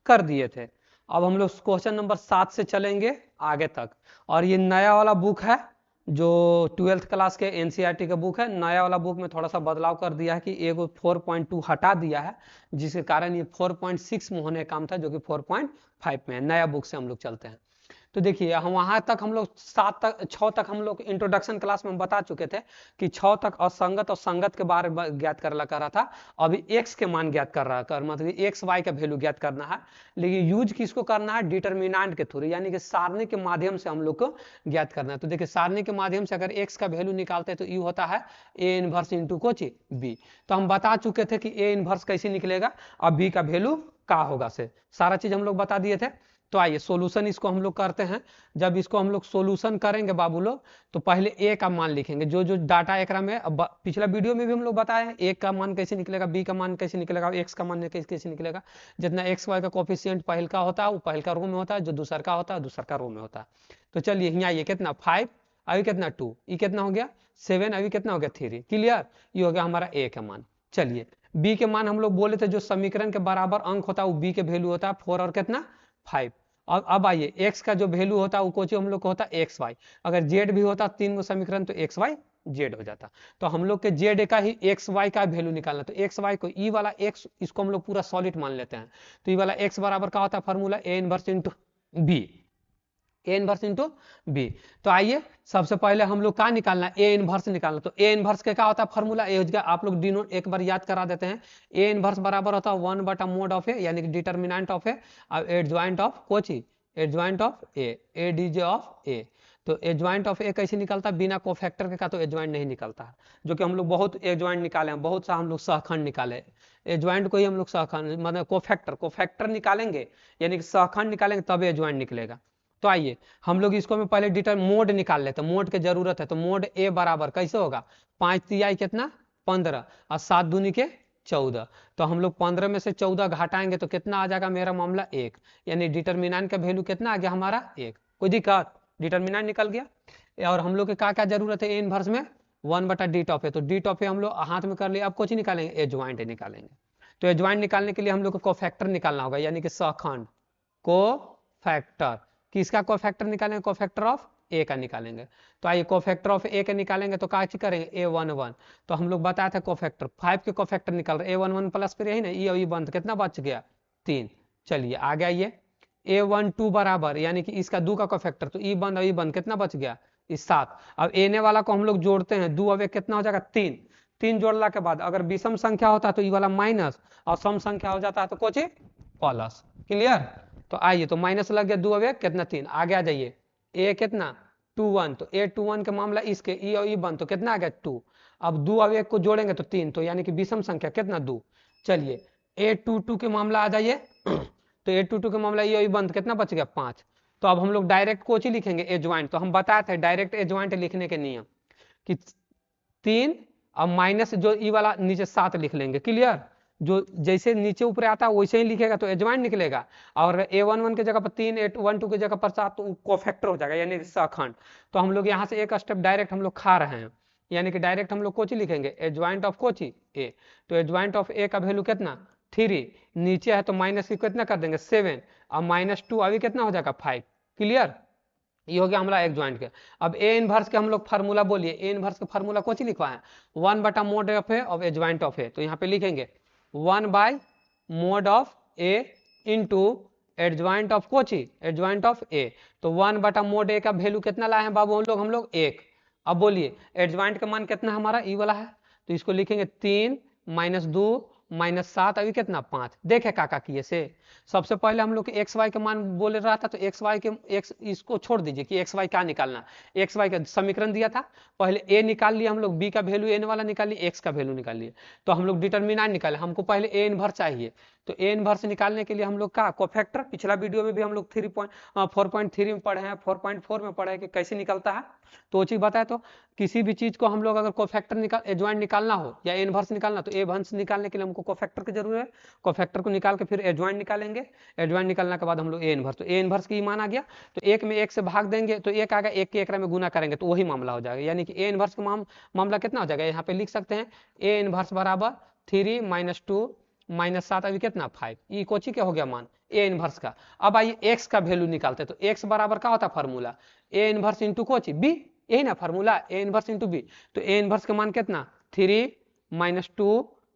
कर दिए थे। अब हम लोग क्वेश्चन नंबर 7 से चलेंगे आगे तक, और ये नया वाला बुक है जो 12th क्लास के एनसीईआरटी का बुक है। नया वाला बुक में थोड़ा सा बदलाव कर दिया है कि एगो 4.2 हटा दिया है, जिसके कारण ये 4.6 में होने काम था जो कि 4.5 में है। नया बुक से हम लोग चलते हैं। तो देखिए हम वहां तक हम लोग 6 तक हम लोग इंट्रोडक्शन क्लास में बता चुके थे कि 6 तक असंगत और संगत के बारे में ज्ञात कर रहा था। अभी एक्स के मान ज्ञात कर रहा है, मतलब एक्स वाई का वैल्यू ज्ञात करना है, लेकिन यूज किसको करना है डिटर्मिनेंट के थ्रू, यानी कि सारणी के माध्यम से हम लोग को ज्ञात करना है। तो देखिए सारणी के माध्यम से अगर एक्स का वैल्यू निकालते हैं तो यू होता है ए इनवर्स इंटू कोची बी। तो हम बता चुके थे कि ए इनवर्स कैसे निकलेगा और बी का वैल्यू क्या होगा, से सारा चीज हम लोग बता दिए थे। तो आइए सॉल्यूशन इसको हम लोग करते हैं। जब इसको हम लोग सॉल्यूशन करेंगे बाबू लोग, तो पहले ए का मान लिखेंगे, जो जो डाटा एकरा में अब पिछला वीडियो में भी हम लोग बताए हैं, ए का मान कैसे निकलेगा, बी का मान कैसे निकलेगा, एक्स का मान कैसे निकलेगा। जितना एक्स वाई का कोफिशिएंट पहल का होता है वो पहल का रो में होता है, जो दूसर का होता है दूसर का रो में होता है। तो चलिए यहाँ ये कितना 5 अभी कितना 2, ये कितना हो गया 7, अभी कितना हो गया 3, क्लियर। ये हो गया हमारा ए का मान। चलिए बी के मान हम लोग बोले थे जो समीकरण के बराबर अंक होता है वो बी के वैल्यू होता है 4 और कितना 5। अब आइए एक्स का जो वैल्यू होता है वो कोची हम लोग को होता है एक्स वाई, अगर जेड भी होता 3 गो समीकरण तो एक्स वाई जेड हो जाता। तो हम लोग के जेड का ही एक्स वाई का वैल्यू निकालना, तो एक्स वाई को ई वाला एक्स इसको हम लोग पूरा सॉलिड मान लेते हैं। तो ई वाला एक्स बराबर का होता है formula A inverse into B, A inverse into B. तो आइए सबसे पहले हम लोग का निकालना है ए इनवर्स निकालना। तो ए इनवर्स के क्या होता है फॉर्मूला ए हो गया, आप लोग डिनोट एक बार याद करा देते हैं। ए इनवर्स बराबर होता है 1/mod ऑफ ए, यानी कि डिटर्मिनेंट ऑफ ए और एडजॉइंट ऑफ कोची adjoint of a, a d j of a. तो एडजॉइंट ऑफ ए कैसे निकलता है, बिना कोफैक्टर के का तो एडजॉइंट नहीं निकलता है, जो कि हम लोग बहुत एडजॉइंट निकाले हैं, बहुत सा हम लोग सहखंड निकाले, एडजॉइंट को ही हम लोग सहखंड मतलब कोफैक्टर निकालेंगे, यानी कि सहखंड निकालेंगे तब एडजॉइंट निकलेगा। तो आइए हम लोग इसको में पहले मोड निकाल लेते हैं, मोड की जरूरत है। तो मोड ए बराबर कैसे होगा, 5 तिहाई कितना 15 और 7 दूनी के 14। तो हम लोग 15 में से 14 घटाएंगे तो कितना आ जाएगा मेरा मामला 1, यानी डिटर्मिनेंट का वैल्यू कितना आ गया हमारा 1। कोई दिक्कत, डिटर्मिनेंट निकल गया। और हम लोग के क्या क्या जरूरत है ए इनवर्स में, 1/d टॉप है। तो डी टॉप हम लोग हाथ में कर लिया, अब कुछ निकालेंगे एडजॉइंट निकालेंगे। तो एडजॉइंट निकालने के लिए हम लोग को कोफैक्टर निकालना होगा, यानी कि सहखंड कोफैक्टर। किसका कोफैक्टर निकालेंगे, कोफैक्टर ऑफ ए का निकालेंगे। तो आइए कोफैक्टर ऑफ ए का निकालेंगे तो क्या करेंगे, a11। तो हम लोग बताया था कोफैक्टर 5 के कोफैक्टर निकाल रहे, a11 प्लस फिर यही ना ई और ई बंद कितना बच गया 3। चलिए आ गया ये a12 बराबर, यानी कि इसका 2 का कोफैक्टर, तो ई बंद और ई बंद कितना बच गया इस 7। अब एने वाला को हम लोग जोड़ते हैं, 2 अब कितना हो जाएगा 3। 3 जोड़ला के बाद अगर विषम संख्या होता है तो ई वाला माइनस और सम संख्या हो जाता है तो कुछ प्लस। क्लियर। तो आइए तो माइनस लग गया 2 अब कितना 3। आगे आ जाइए ए कितना 21, तो a21 का मामला इसके ई और ई बन तो कितना आ गया 2। अब 2 अब 1 को जोड़ेंगे तो 3, तो यानी कि विषम संख्या कितना 2। चलिए a22 के मामला आ जाइए तो a22 के मामला ई और ई बन तो कितना बच गया 5। तो अब हम लोग डायरेक्ट कोच ही लिखेंगे एडजॉइंट। तो हम बताए थे डायरेक्ट एडजॉइंट लिखने के नियम कि 3 और माइनस जो ई वाला नीचे 7 लिख लेंगे। क्लियर। जो जैसे नीचे ऊपर आता है वैसे ही लिखेगा तो एडजॉइंट निकलेगा। और a11 की जगह पर 3, a12 की जगह पर 7 तो कोफैक्टर हो जाएगा, यानी सहखंड। तो हम लोग यहाँ से एक स्टेप डायरेक्ट हम लोग खा रहे हैं, यानी कि डायरेक्ट हम लोग कोची लिखेंगे एडजॉइंट ऑफ कोची ए। तो एडजॉइंट ऑफ ए का वैल्यू कितना 3, नीचे है तो माइनस कितना कर देंगे 7 और -2 अभी कितना हो जाएगा 5। क्लियर। ये हो गया हमारा एडजॉइंट के। अब ए इनवर्स के हम लोग फार्मूला बोलिए, ए इनवर्स का फार्मूला कुछ लिखवा है 1/mod of a of adjoint of a. तो यहाँ पे लिखेंगे 1/mod of A into adjoint of कोची एडजॉइंट ऑफ ए। तो 1/mod ए का वैल्यू कितना लाए हैं बाबू हम लोग 1। अब बोलिए एडजॉइंट का मान कितना हमारा ई वाला है, तो इसको लिखेंगे 3 - 2 -7 अभी कितना 5। देखे काका किए से सबसे पहले हम लोग एक्स वाई का मान बोल रहा था, तो एक्स वाई के एक्स इसको छोड़ दीजिए कि एक्स वाई क्या निकालना। एक्स वाई का समीकरण दिया था, पहले ए निकाल लिया हम लोग, बी का वैल्यू एन वाला निकाल लिया, एक्स का वैल्यू निकाल लिया। तो हम लोग डिटर्मिनेंट निकाले, हमको पहले ए इनवर्स चाहिए। तो ए इनवर्स निकालने के लिए हम लोग का कोफैक्टर, पिछला वीडियो में भी हम लोग 4.3 में पढ़े हैं, 4.4 में पढ़े हैं कि कैसे निकलता है। तो वो चीज बताए, तो किसी भी चीज को हम लोग अगर कोफैक्टर एडजॉइंट निकालना हो या इनवर्स निकालना, तो ए इनवर्स निकालने के लिए हमको कोफैक्टर की जरूरत है। कोफैक्टर को निकाल के फिर एडजॉइंट निकालेंगे, एडजॉइंट निकालने के बाद हम लोग ए इनवर्स। तो ए इनवर्स की मान आ गया, तो 1 में 1 से भाग देंगे तो 1 आ गया, 1 के एकरा में गुना करेंगे तो वही मामला हो जाएगा। यानी कि ए इनवर्स का मामला कितना हो जाएगा, यहाँ पे लिख सकते हैं ए इनवर्स बराबर 3 - 2 -7 अभी कितना 5। ये कोची क्या हो गया मान ए इनवर्स का। अब आइए एक्स का वैल्यू निकालते हैं, तो एक्स बराबर क्या होता है फार्मूला ए इनवर्स इंटू कोची बी, यही ना formula A inverse into B. तो ए इनवर्स का मान कितना 3 - 2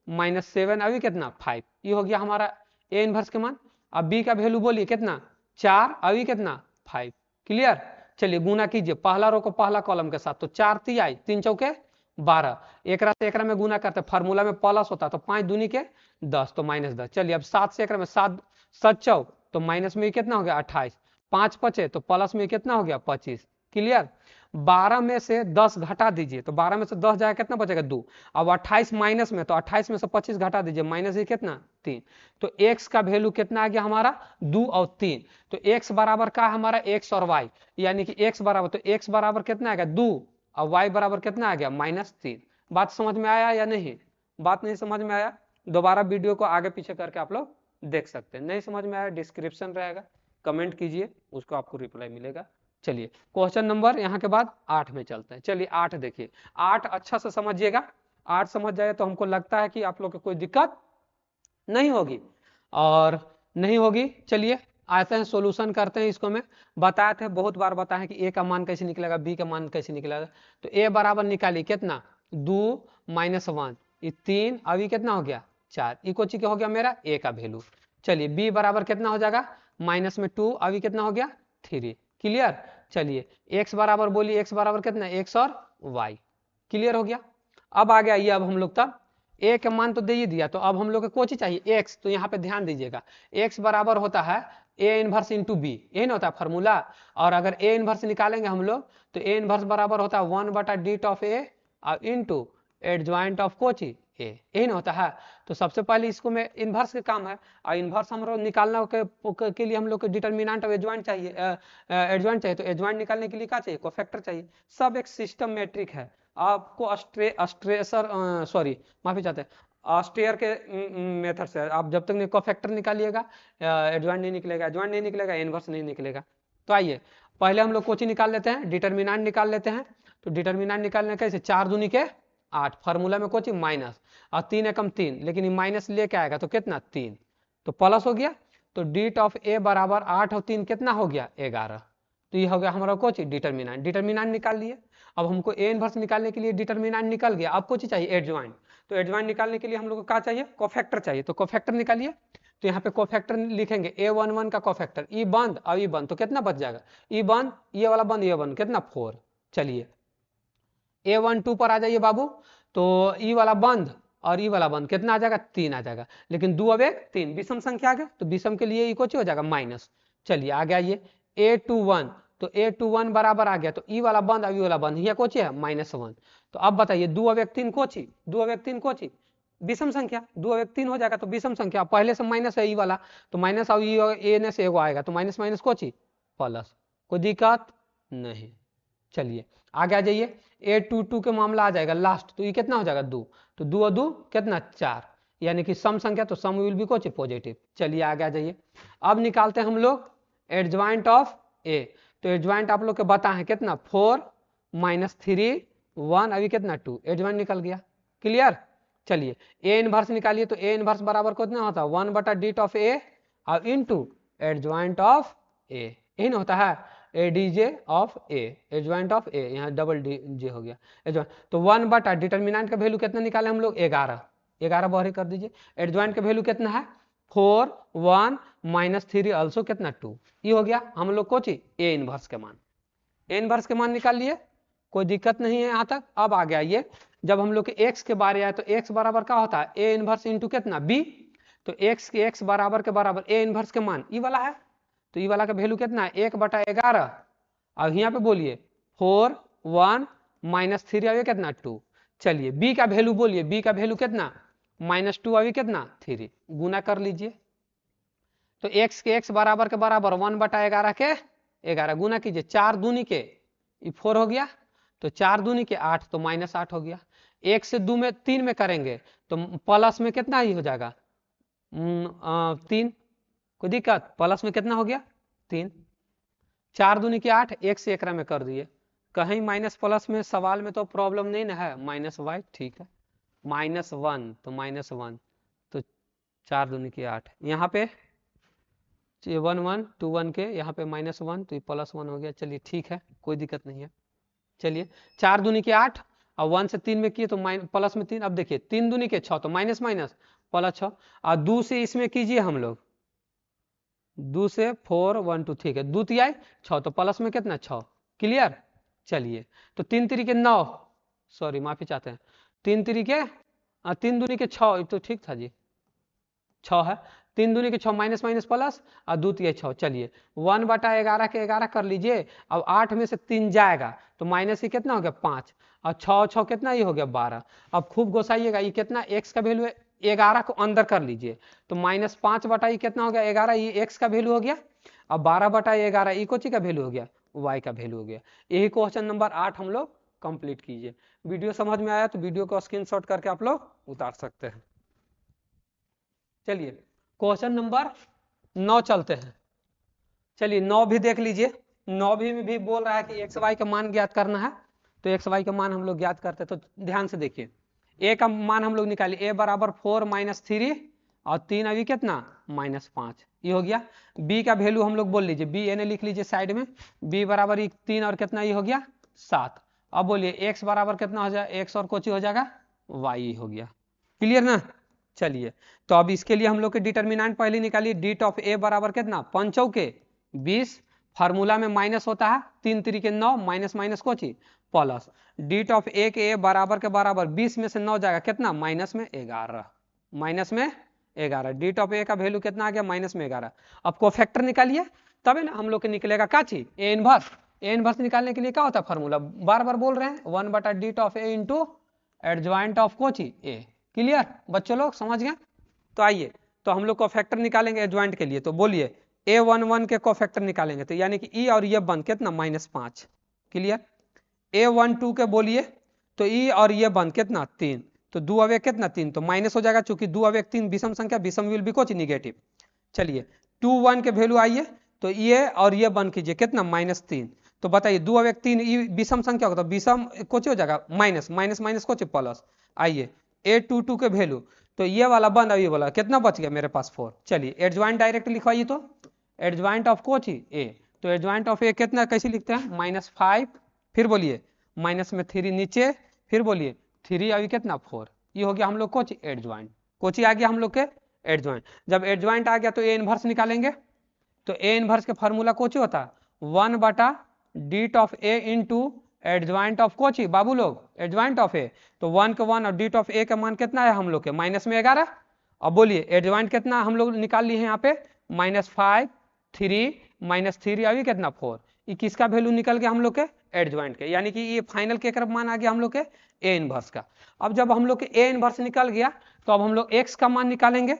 -7 अभी कितना 5। ये हो गया हमारा ए इनवर्स के मान। अब बी का वैल्यू बोलिए कितना 4 अभी कितना 5। क्लियर। चलिए गुना कीजिए पहला रो को पहला कॉलम के साथ, तो 4 तिहाई 3 चौके 12, एकरा से एकरा में गुना करते फार्मूला में प्लस होता तो 5 दूनी के 10 तो -10। चलिए अब 7 से एकरा में 7 7 तो माइनस में कितना हो गया 28, 5 बचे तो प्लस में कितना हो गया 25। क्लियर। 12 में से 10 घटा दीजिए, तो 12 में से 10 जाएगा कितना बचेगा 2। अब 28 माइनस में, तो 28 में से 25 घटा दीजिए, माइनस ही कितना 3। तो x का वैल्यू कितना आ गया हमारा 2 और 3। तो x बराबर का हमारा x और y, यानी कि x बराबर, तो x बराबर कितना आ गया 2 और y बराबर कितना आ गया -3। बात समझ में आया या नहीं, बात नहीं समझ में आया दोबारा वीडियो को आगे पीछे करके आप लोग देख सकते हैं। नहीं समझ में आया डिस्क्रिप्शन रहेगा, कमेंट कीजिए, उसको आपको रिप्लाई मिलेगा। चलिए क्वेश्चन नंबर यहाँ के बाद 8 में चलते हैं। चलिए 8 देखिए, 8 अच्छा से समझिएगा, 8 समझ जाए तो हमको लगता है कि आप लोग को कोई दिक्कत नहीं होगी और नहीं होगी। चलिए आते हैं सोल्यूशन करते हैं। इसको मैं बताए थे, बहुत बार बताया है कि ए का मान कैसे निकलेगा, बी का मान कैसे निकलेगा। तो ए बराबर निकालिए कितना 2 - 1 ये 3 अभी कितना हो गया 4, इको ची हो गया मेरा ए का वैल्यू। चलिए बी बराबर कितना हो जाएगा -2 अभी कितना हो गया 3। क्लियर। चलिए x बराबर बोलिए, x बराबर कितना x और y। क्लियर हो गया। अब आ गया ये, अब हम लोग तब a का मान तो दे ही दिया, तो अब हम लोग को कोची चाहिए x। तो यहाँ पे ध्यान दीजिएगा x बराबर होता है ए इनवर्स इंटू बी, यही ना होता है फॉर्मूला। और अगर ए इनवर्स निकालेंगे हम लोग तो ए इनवर्स बराबर होता है 1/d ऑफ ए और इंटू एडजॉइंट ऑफ कोची ए, यही ना होता है। तो सबसे पहले इसको में इनवर्स के काम है, और इनवर्स हम लोग निकालना के लिए हम लोग को डिटर्मिनेंट ऑफ एडजॉइंट चाहिए, एडजॉइंट चाहिए। तो एडजॉइंट निकालने के लिए क्या चाहिए, कोफैक्टर चाहिए। सब एक सिस्टम मैट्रिक है। आपको सॉरी माफी चाहते हैं, ऑस्ट्रेयर के मेथड से आप जब तक कोफैक्टर निकालिएगा एडजॉइंट नहीं निकलेगा, एडजॉइंट नहीं निकलेगा इनवर्स नहीं निकलेगा। तो आइए पहले हम लोग कोची निकाल लेते हैं, डिटर्मिनेंट निकाल लेते हैं। तो डिटर्मिनेंट निकालने कैसे, 4 दूनी के 8, फार्मूला में कोची माइनस और 3 एकम 3, लेकिन माइनस लेके आएगा तो कितना 3, तो प्लस हो गया। तो डीट ऑफ ए बराबर 8 और 3 कितना हो गया 11। तो ये हो गया हमारा कोची डिटर्मिनेंट। डिटर्मिनेंट निकाल लिए। अब हमको ए इनवर्स निकालने के लिए डिटर्मिनेंट निकल गया, अब कोची चाहिए एडजॉइंट। तो एडजॉइंट निकालने के लिए हम लोग को क्या चाहिए, कोफैक्टर चाहिए। तो कोफैक्टर निकालिए। तो यहाँ पे कोफैक्टर लिखेंगे A11 का कोफैक्टर, ई बंद और ई बंद, तो कितना बच जाएगा, ई बंद ये वाला बंद ये बंद, कितना 4। चलिए A12 पर आ जाइए बाबू। तो ई वाला बंद और ई वाला बंद, कितना आ जाएगा 3 आ जाएगा, लेकिन 2 अब 1 3 विषम संख्या आ गया, तो विषम के लिए ई कोची हो जाएगा माइनस। चलिए आ गया ये A21, तो A21 बराबर आ गया। तो ई वाला बंद और ई वाला बंद, ये कोची है -1। तो अब बताइए 2 अब 1 3 कोची, 2 अब 1 3 कोची विषम संख्या, 2 अब 1 3 हो जाएगा तो विषम संख्या। पहले से माइनस है ई वाला, तो माइनस और ए ने से एगो आएगा, तो माइनस माइनस कोची प्लस, कोई दिक्कत नहीं। चलिए आगे आ जाइए, A22 के मामला आ जाएगा लास्ट, तो ये कितना हो जाएगा 2, तो 2 और 2 कितना 4, यानी कि सम संख्या, तो सम विल बी कोची पॉजिटिव। चलिए आगे आ जाइए। अब निकालते हैं हम लोग एडजॉइंट ऑफ ए। तो एडजॉइंट आप लोग के बताएं कितना 4 -3 1, अभी कितना 2, एडजॉइंट निकल गया। क्लियर। चलिए ए इनवर्स निकालिए। तो ए इनवर्स बराबर कितना होता है 1/d ऑफ ए और इंटू एडजॉइंट ऑफ ए, यही ना होता है ADJ of a, adjoint of a, यहाँ डबल डी जे हो गया एडजॉइंट। तो 1/, डिटर्मिनेंट का वैल्यू कितना निकाले हम लोग 11, 11 बाहर कर दीजिए। एडजॉइंट का वैल्यू कितना है 4 1 -3 ऑल्सो कितना 2, ये हो गया हम लोग कोची ए इनवर्स के मान। ए इनवर्स के मान निकाल लिए, कोई दिक्कत नहीं है यहाँ तक। अब आ गया ये, जब हम लोग के एक्स के बारे आए तो एक्स बराबर क्या होता है ए इनवर्स इंटू कितना बी। तो एक्स के एक्स बराबर के बराबर ए इनवर्स के मान ई वाला है, तो ई वाला का वैल्यू कितना है 1/11। अब यहाँ पे बोलिए 4 1 -3 अभी कितना 2। चलिए बी का वैल्यू बोलिए, बी का वैल्यू कितना -2 अभी कितना 3, गुना कर लीजिए। तो एक्स के एक्स बराबर के बराबर 1/11 के 11 गुना कीजिए, 4 दूनी के 4 हो गया, तो 4 दूनी के 8, तो -8 हो गया। 1 से 2 में 3 में करेंगे तो प्लस में कितना ही हो जाएगा 3, कोई दिक्कत, प्लस में कितना हो गया 3। 4 दूनी के 8, 1 से 1 में कर दिए, कहीं माइनस प्लस में सवाल में तो प्रॉब्लम नहीं ना है, -y ठीक है, -1 तो -1, तो 4 दूनी के 8, यहाँ पे 1 1 2 1 के यहाँ पे -1, तो ये +1 हो गया। चलिए ठीक है, कोई दिक्कत नहीं है। चलिए 4 दूनी के 8 और 1 से 3 में किए तो प्लस में 3। अब देखिए 3 दूनी के 6, तो माइनस माइनस प्लस 6, और 2 से इसमें कीजिए हम लोग, 2 से 4 1 2 ठीक है, 2 तिहाई 6, तो प्लस में कितना 6। क्लियर। चलिए तो 3 तिरी 9, सॉरी माफी चाहते हैं, 3 तिरी 3 दूनी के 6, तो ठीक था जी 6 है, 3 दूनी के 6 माइनस माइनस प्लस और 2 तिहाई 6। चलिए 1/11 के 11 कर लीजिए। अब 8 में से 3 जाएगा तो माइनस ही कितना हो गया 5, और 6 6 कितना ये हो गया 12। अब खूब घुसाइएगा, ये कितना एक्स का वैल्यू है 11 को अंदर कर लीजिए, तो -5 ये कितना हो गया 11, ये एक्स का वैल्यू हो गया। अब 12/11 ये कोची का वैल्यू हो गया वाई का वैल्यू हो गया। यही क्वेश्चन नंबर 8 हम लोग कंप्लीट कीजिए। वीडियो समझ में आया तो वीडियो को स्क्रीनशॉट करके आप लोग उतार सकते हैं। चलिए क्वेश्चन नंबर 9 चलते हैं। चलिए 9 भी देख लीजिए। 9 भी बोल रहा है कि एक्स वाई का मान ज्ञात करना है, तो एक्स वाई का मान हम लोग ज्ञात करते हैं। तो ध्यान से देखिए, ए का मान हम लोग निकालिए, ए बराबर 4 -3 और 3 अभी कितना -5, ये हो गया। बी का वैल्यू हम लोग बोल लीजिए, बी एने लिख लीजिए साइड में, बी बराबर 3 और कितना ये हो गया 7। अब बोलिए एक्स बराबर कितना हो जाएगा, एक्स और कोची हो जाएगा वाई हो गया। क्लियर ना। चलिए तो अब इसके लिए हम लोग के डिटर्मिनेंट पहले निकालिए, डीट ऑफ ए बराबर कितना 5 के 20, फार्मूला में माइनस होता है 3 3 के 9, माइनस माइनस कोची प्लस, डीट ऑफ ए के ए बराबर के बराबर 20 में से 9 जाएगा कितना -11, -11 11, डीट ऑफ ए का वैल्यू कितना आ गया माइनस में 11। अब कोफैक्टर निकालिए तबे ना हम लोग के निकलेगा का चीज ए इनवर्स। ए इनवर्स निकालने के लिए क्या होता है फार्मूला, बार बार बोल रहे हैं 1/डीट of A into adjoint of कोची ए। क्लियर बच्चों लोग समझ गए। तो आइए तो हम लोग कोफैक्टर निकालेंगे एडजॉइंट के लिए, तो बोलिए A11 के कोफैक्टर निकालेंगे तो यानी कि ई और ये बन कितना -5। क्लियर। A12 के बोलिए तो ई और ये बन कितना 3, तो 2 अवेक कितना 3, तो माइनस हो जाएगा चूंकि 2 अवेक 3 विषम संख्या, विषम विल भी कुछ निगेटिव। चलिए 21 के वैल्यू आइए तो ये और ये बन कीजिए कितना -3, तो बताइए 2 अवेक 3 ये विषम संख्या होगा तो विषम कुछ हो जाएगा माइनस माइनस माइनस कुछ प्लस। आइए A22 के वैल्यू तो ये वाला बंद और ये वाला कितना बच गया मेरे पास 4। चलिए एडजॉइंट डायरेक्ट लिखवाइए तो एडजॉइंट ऑफ कोच ए, तो एडजॉइंट ऑफ ए कितना कैसे लिखते हैं -5, फिर बोलिए माइनस में 3 नीचे, फिर बोलिए 3 अभी कितना 4, ये हो गया हम लोग कोच एडजॉइंट। कोची आ गया हम लोग के एडजॉइंट। जब एडजॉइंट आ गया तो ए इनवर्स निकालेंगे, तो ए इनवर्स के फार्मूला कोची होता है 1/डीट of A into adjoint of कोची बाबू लोग एडजॉइंट ऑफ ए, तो 1 के 1 और डीट ऑफ ए का मान कितना है हम लोग के माइनस में 11। अब बोलिए एडजॉइंट कितना हम लोग निकाल लिए हैं यहाँ पे -5 3 -3 अभी कितना 4, ये किसका वैल्यू निकल गया हम लोग के एडजॉइंट के, यानी कि ये फाइनल के तरफ मान आ गया हम लोग के ए इनवर्स का। अब जब हम लोग के ए इनवर्स निकल गया तो अब हम लोग एक्स का मान निकालेंगे,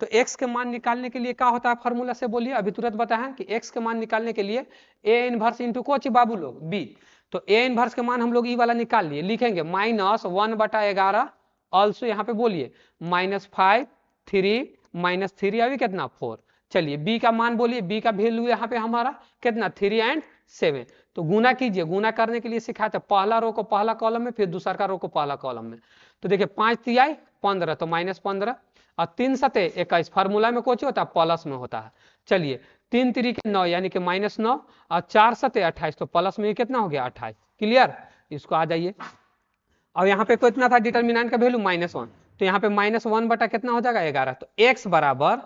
तो x के मान निकालने के लिए क्या होता है फार्मूला से बोलिए अभी तुरंत बताएं कि x के मान निकालने के लिए a इनवर्स इंटू कोच बाबू लोग b, तो a इनवर्स के मान हम लोग ई वाला निकाल लिए, लिखेंगे -1/11 ऑल्सो यहाँ पे बोलिए -5 3 -3 अभी कितना 4। चलिए b का मान बोलिए, b का वैल्यू यहाँ पे हमारा कितना 3 और 7, तो गुना कीजिए। गुना करने के लिए सिखाया था पहला रो को पहला कॉलम में, फिर दूसरा का रो को पहला कॉलम में, तो देखिए 5 तिहाई 15 तो -15 और 3 सते 21, फार्मूला में कुछ होता है प्लस में होता है। चलिए 3 3 के 9 यानी कि -9 और 4 सते 28, तो प्लस में कितना हो गया 28। क्लियर, इसको आ जाइए। अब यहाँ पे कितना था डिटर्मिनेंट का वैल्यू -1, तो यहाँ पे -1 बटा कितना हो जाएगा 11, तो x बराबर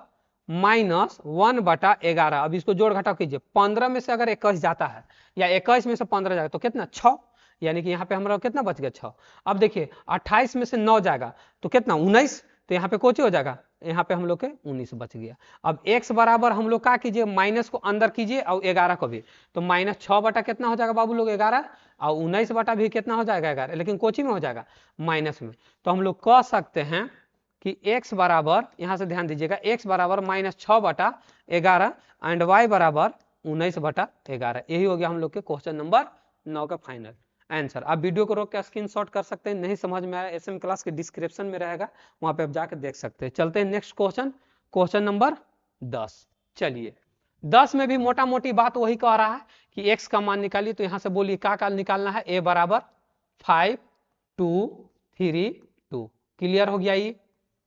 -1/11। अब इसको जोड़ घटाव कीजिए, 15 में से अगर 21 जाता है या 21 में से 15 जाएगा तो कितना 6, यानी कि यहाँ पे हमारा कितना बच गया 6। अब देखिए 28 में से 9 जाएगा तो कितना 19, तो यहाँ पे कोची हो जाएगा, यहाँ पे हम लोग के 19 बच गया। अब x बराबर हम लोग क्या कीजिए माइनस को अंदर कीजिए और 11 को भी, तो -6 बटा कितना हो जाएगा बाबू लोग 11 और 19 बटा भी कितना हो जाएगा 11, लेकिन कोची में हो जाएगा माइनस में। तो हम लोग कह सकते हैं कि x बराबर, यहाँ से ध्यान दीजिएगा, x बराबर -6/11 एंड y बराबर 19/11। यही हो गया हम लोग के क्वेश्चन नंबर 9 का फाइनल आंसर। आप वीडियो को रोक के स्क्रीनशॉट कर सकते हैं, नहीं समझ में आया एसएम क्लास के डिस्क्रिप्शन में रहेगा, वहां पे आप जाकर देख सकते हैं। चलते हैं नेक्स्ट क्वेश्चन, क्वेश्चन नंबर 10। चलिए 10 में भी मोटा मोटी बात वही कह रहा है कि x का मान निकालिए, तो यहाँ से बोलिए क्या निकालना है, a बराबर 5 2 3 2। क्लियर हो गया ये।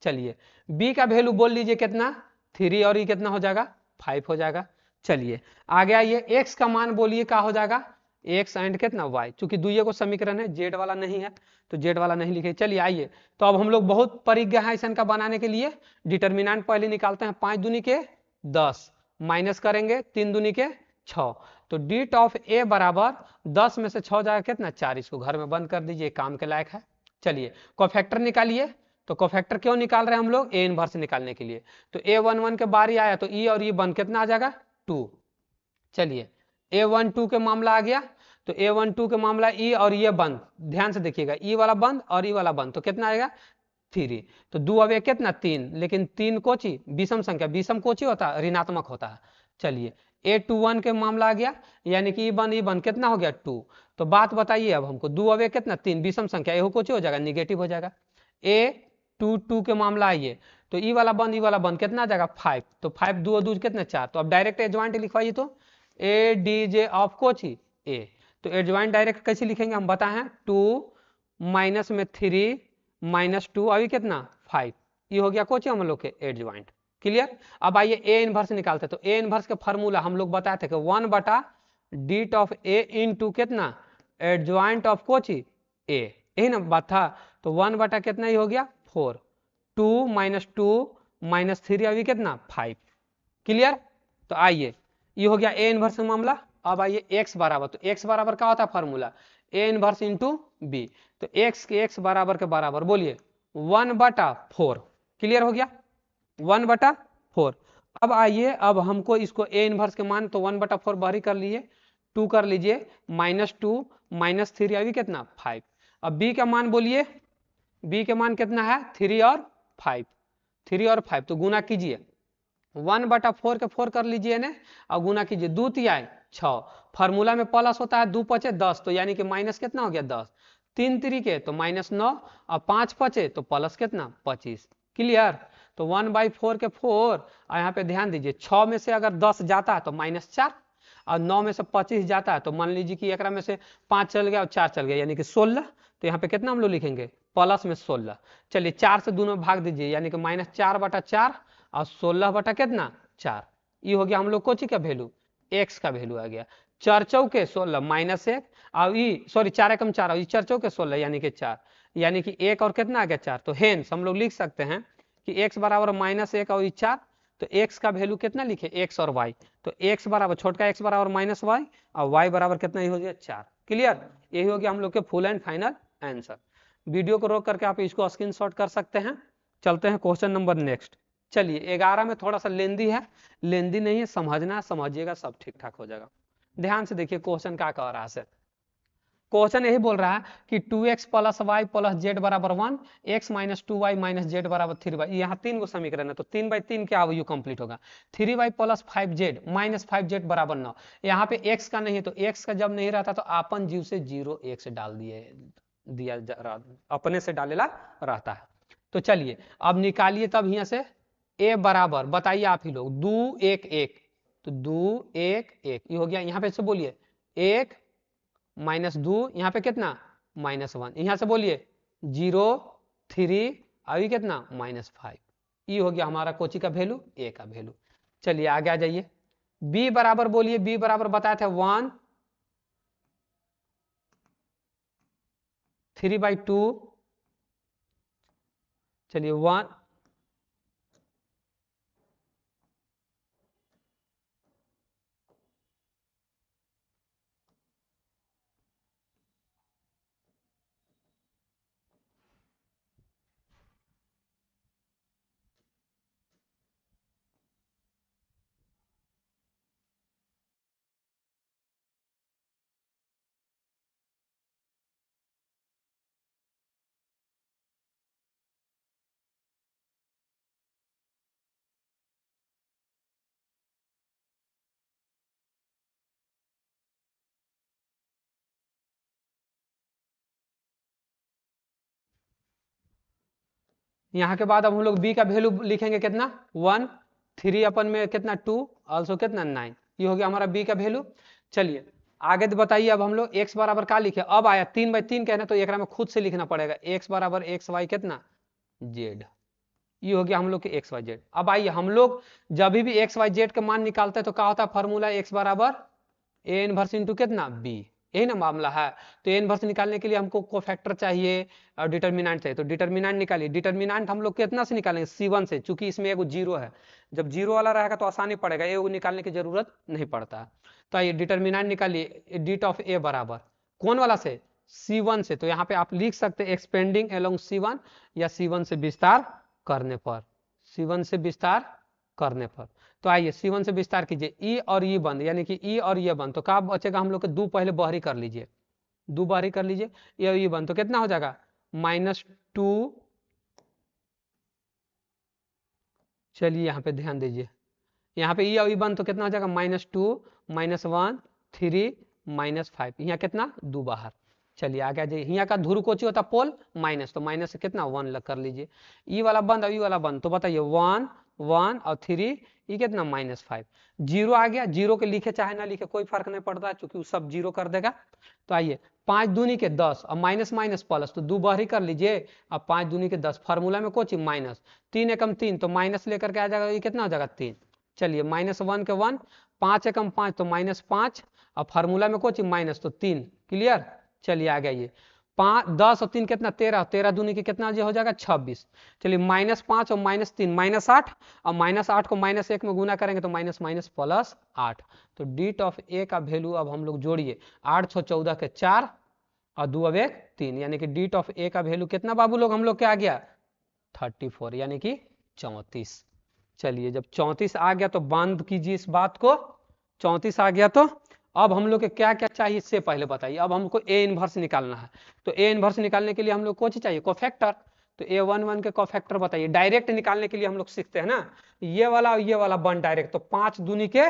चलिए b का वैल्यू बोल लीजिए कितना 3 और ये कितना हो जाएगा 5 हो जाएगा। चलिए आगे आइए, x का मान बोलिए क्या हो जाएगा x एंड कितना y, चूंकि दुइये को समीकरण है z वाला नहीं है तो z वाला नहीं लिखे। चलिए आइए, तो अब हम लोग बहुत परिज्ञ है ऐसा का बनाने के लिए डिटर्मिनेंट पहले निकालते हैं। 5 दूनी के 10 माइनस करेंगे 3 दूनी के 6, तो डीट ऑफ a बराबर 10 में से 6 जाएगा कितना 4, इसको घर में बंद कर दीजिए, काम के लायक है। चलिए कोफैक्टर निकालिए, तो कोफैक्टर क्यों निकाल रहे हैं हम लोग, ए इनवर्स निकालने के लिए, तो A11 के बारी आया तो ई और ई बन कितना आ जाएगा 2। चलिए A12 के मामला आ गया, तो A12 के मामला ई और ये बंद, ध्यान से देखिएगा ई वाला बंद और ई वाला बंद, तो कितना आएगा 3, तो 2 अब कितना 3, लेकिन 3 कोची विषम संख्या, विषम कोची होता है ऋणात्मक होता है। चलिए A21 के मामला आ गया, यानी कि ई बन कितना हो गया 2, तो बात बताइए अब हमको 2 अब कितना 3 विषम संख्या, ये कोची हो जाएगा निगेटिव हो जाएगा। A22 के मामला आइए, तो ई वाला बंद कितना आ जाएगा 5, तो 5 2 2 कितना 4, तो अब डायरेक्ट एडजॉइंट लिखवाइए, तो ए डी जे ऑफ कोची ए, तो एडजॉइंट डायरेक्ट कैसे लिखेंगे हम बताएं, 2 माइनस में 3 -2 अभी कितना 5, ये हो गया कोची हम लोग के एडजॉइंट। क्लियर। अब आइए ए इनवर्स निकालते, तो ए इनवर्स का फार्मूला हम लोग बताए थे कि 1/डीट ऑफ ए इंटू कितना एडजॉइंट ऑफ कोची ए, यही ना बात था, तो 1 बटा कितना ही हो गया 4, 2 - 3 अभी कितना 5। क्लियर। तो आइए ये हो गया ए इनवर्स मामला। अब आइए x बराबर, तो x बराबर क्या होता है formula A inverse into B, तो x के x बराबर के बराबर बोलिए 1/4। क्लियर हो गया। 1/4। अब आइए, अब हमको इसको ए इनवर्स के मान तो 1/4 बाहरी कर लिए, 2 कर लीजिए, -2 -3 अभी कितना 5। अब बी का मान बोलिए, बी के मान कितना है 3 और 5, 3 और 5 तो गुना कीजिए, 1/4 के 4 कर लीजिए ने और गुना कीजिए, 2 तिहाई 6, फार्मूला में प्लस होता है, 2 पचे 10 तो यानी कि माइनस कितना हो गया 10, 3 तरीके तो -9 और 5 पचे तो प्लस कितना 25। क्लियर। तो 1/4 के 4 और यहाँ पे ध्यान दीजिए 6 में से अगर 10 जाता है तो -4 और 9 में से 25 जाता है तो मान लीजिए कि एक में से 5 चल गया और 4 चल गया यानी कि 16। तो यहाँ पे कितना हम लोग लिखेंगे प्लस में 16। चलिए 4 से दोनों भाग दीजिए यानी कि -4/4 और 16 बटा कितना 4। ये हो गया हम लोग कोची का वैल्यू, एक्स का वैल्यू आ गया। 4 चौके 16 -1 और ई सॉरी 4 एकम 4 और 4 चौके 16 यानी कि 4, यानी कि 1 और कितना आ गया 4। तो हेंस हम लोग लिख सकते हैं कि x बराबर -1 और 4। तो x का वैल्यू कितना लिखे x और y, तो x बराबर छोटका x बराबर -y और y बराबर कितना ही हो गया 4। क्लियर। यही हो गया हम लोग के full and final answer. Video को रोक करके आप इसको स्क्रीनशॉट कर सकते हैं। चलते हैं क्वेश्चन नंबर नेक्स्ट। चलिए 11 में थोड़ा सा लेंदी है, लेंदी नहीं है, समझना समझिएगा सब ठीक ठाक हो जाएगा। ध्यान से देखिए क्वेश्चन क्या कह रहा है। क्वेश्चन यही बोल रहा है कि 2x + y + z बराबर 1, x - 2y - z बराबर 3y। यहाँ 3 को समीकरण है तो 3/3 क्या यू कंप्लीट होगा, 3y + 5z - 5z बराबर 9। यहाँ पे x का नहीं है तो x का जब नहीं रहता तो अपन जीव से 0x डाल अपने से डालेला रहता है। तो चलिए अब निकालिए तब यहाँ से a बराबर, बताइए आप ही लोग, 2 1 1 तो 2 1 1 ये हो गया। यहाँ पे से बोलिए 1 -2 यहाँ पे कितना -1, यहाँ से बोलिए 0 3 अभी कितना -5। ये हो गया हमारा कोची का वैल्यू, ए का वैल्यू। चलिए आगे आ जाइए, b बराबर बोलिए, b बराबर बताया था 1 3/2। चलिए 1 यहाँ के बाद अब हम लोग b का वैल्यू लिखेंगे कितना 1, 3 अपन में कितना 2 ऑल्सो कितना 9। ये हो गया हमारा b का वैल्यू। चलिए आगे तो बताइए, अब हम लोग x बराबर क्या लिखे, अब आया 3/3 कहना तो एक में खुद से लिखना पड़ेगा, x बराबर xy कितना z। ये हो गया हम लोग के एक्स वाई जेड। अब आइए हम लोग जब भी एक्स वाई जेड का मान निकालते हैं तो क्या होता है फॉर्मूला, एक्स बराबर ए इनवर्स इंटू कितना बी, यही ना मामला है। तो ए इनवर्स निकालने के लिए हमको कोफैक्टर चाहिए और डिटर्मिनेंट चाहिए, तो डिटर्मिनेंट निकालिए। डिटर्मिनेंट हम लोग कितना से निकालेंगे C1 से, चूंकि इसमें एगो जीरो है, जब जीरो वाला रहेगा तो आसानी पड़ेगा, एगो निकालने की जरूरत नहीं पड़ता। तो आइए डिटर्मिनेंट निकालिए, डिट ऑफ ए बराबर कौन वाला से C1 से, तो यहाँ पे आप लिख सकते हैं एक्सपेंडिंग अलोंग C1 या C1 से विस्तार करने पर, C1 से विस्तार करने पर। तो आइए C1 से विस्तार कीजिए, ई और ई बंद यानी कि ई और ये बंद, तो क्या बचेगा हम लोग के 2 पहले बाहरी कर लीजिए, 2 बाहरी कर लीजिए, ये और ये बंद तो कितना हो जाएगा -2। चलिए यहाँ पे ध्यान दीजिए, यहाँ पे ई और ई बंद तो कितना हो जाएगा -2 -1 3 -5, यहाँ कितना 2 बाहर। चलिए आगे आ जाइए, यहाँ का ध्रुव कोची होता पोल माइनस, तो माइनस से कितना 1 लग कर लीजिए, ई वाला बंद और ई वाला बंद, तो बताइए 1 1 और 3 ये कितना -5। जीरो आ गया, जीरो के लिखे चाहे ना लिखे कोई फर्क नहीं पड़ता क्योंकि सब जीरो कर देगा। तो आइए 5 दूनी के 10 और माइनस माइनस प्लस, तो 2 बाहरी कर लीजिए, अब 5 दूनी के 10 फार्मूला में कोची माइनस, 3 एकम 3 तो माइनस लेकर के आ जाएगा, ये कितना हो जाएगा 3। चलिए -1 के 1, 5 एकम 5 तो -5 और फार्मूला में कोची माइनस तो 3। क्लियर। चलिए आ गया, 5 10 और 3 कितना 13, 13 दूनी की कितना हो जाएगा 26। चलिए -5 और -3 -8 और -8 को -1 में गुना करेंगे तो माइनस माइनस प्लस 8। तो डिट ऑफ ए का वैल्यू अब हम लोग जोड़िए, 8 6 14 के 4 और 2 अब 1 3, यानी कि डिट ऑफ ए का वैल्यू कितना बाबू लोग हम लोग के आ गया 34 यानी कि 34। चलिए जब 34 आ गया तो बंद कीजिए इस बात को। 34 आ गया तो अब हम लोग के क्या क्या चाहिए इससे पहले बताइए। अब हमको ए इनवर्स निकालना है, तो ए इनवर्स निकालने के लिए हम लोग को चाहिए कोफैक्टर। तो A11 के कोफैक्टर बताइए। डायरेक्ट निकालने के लिए हम लोग सीखते हैं ना, ये वाला और ये वाला बन डायरेक्ट, तो 5 दूनी के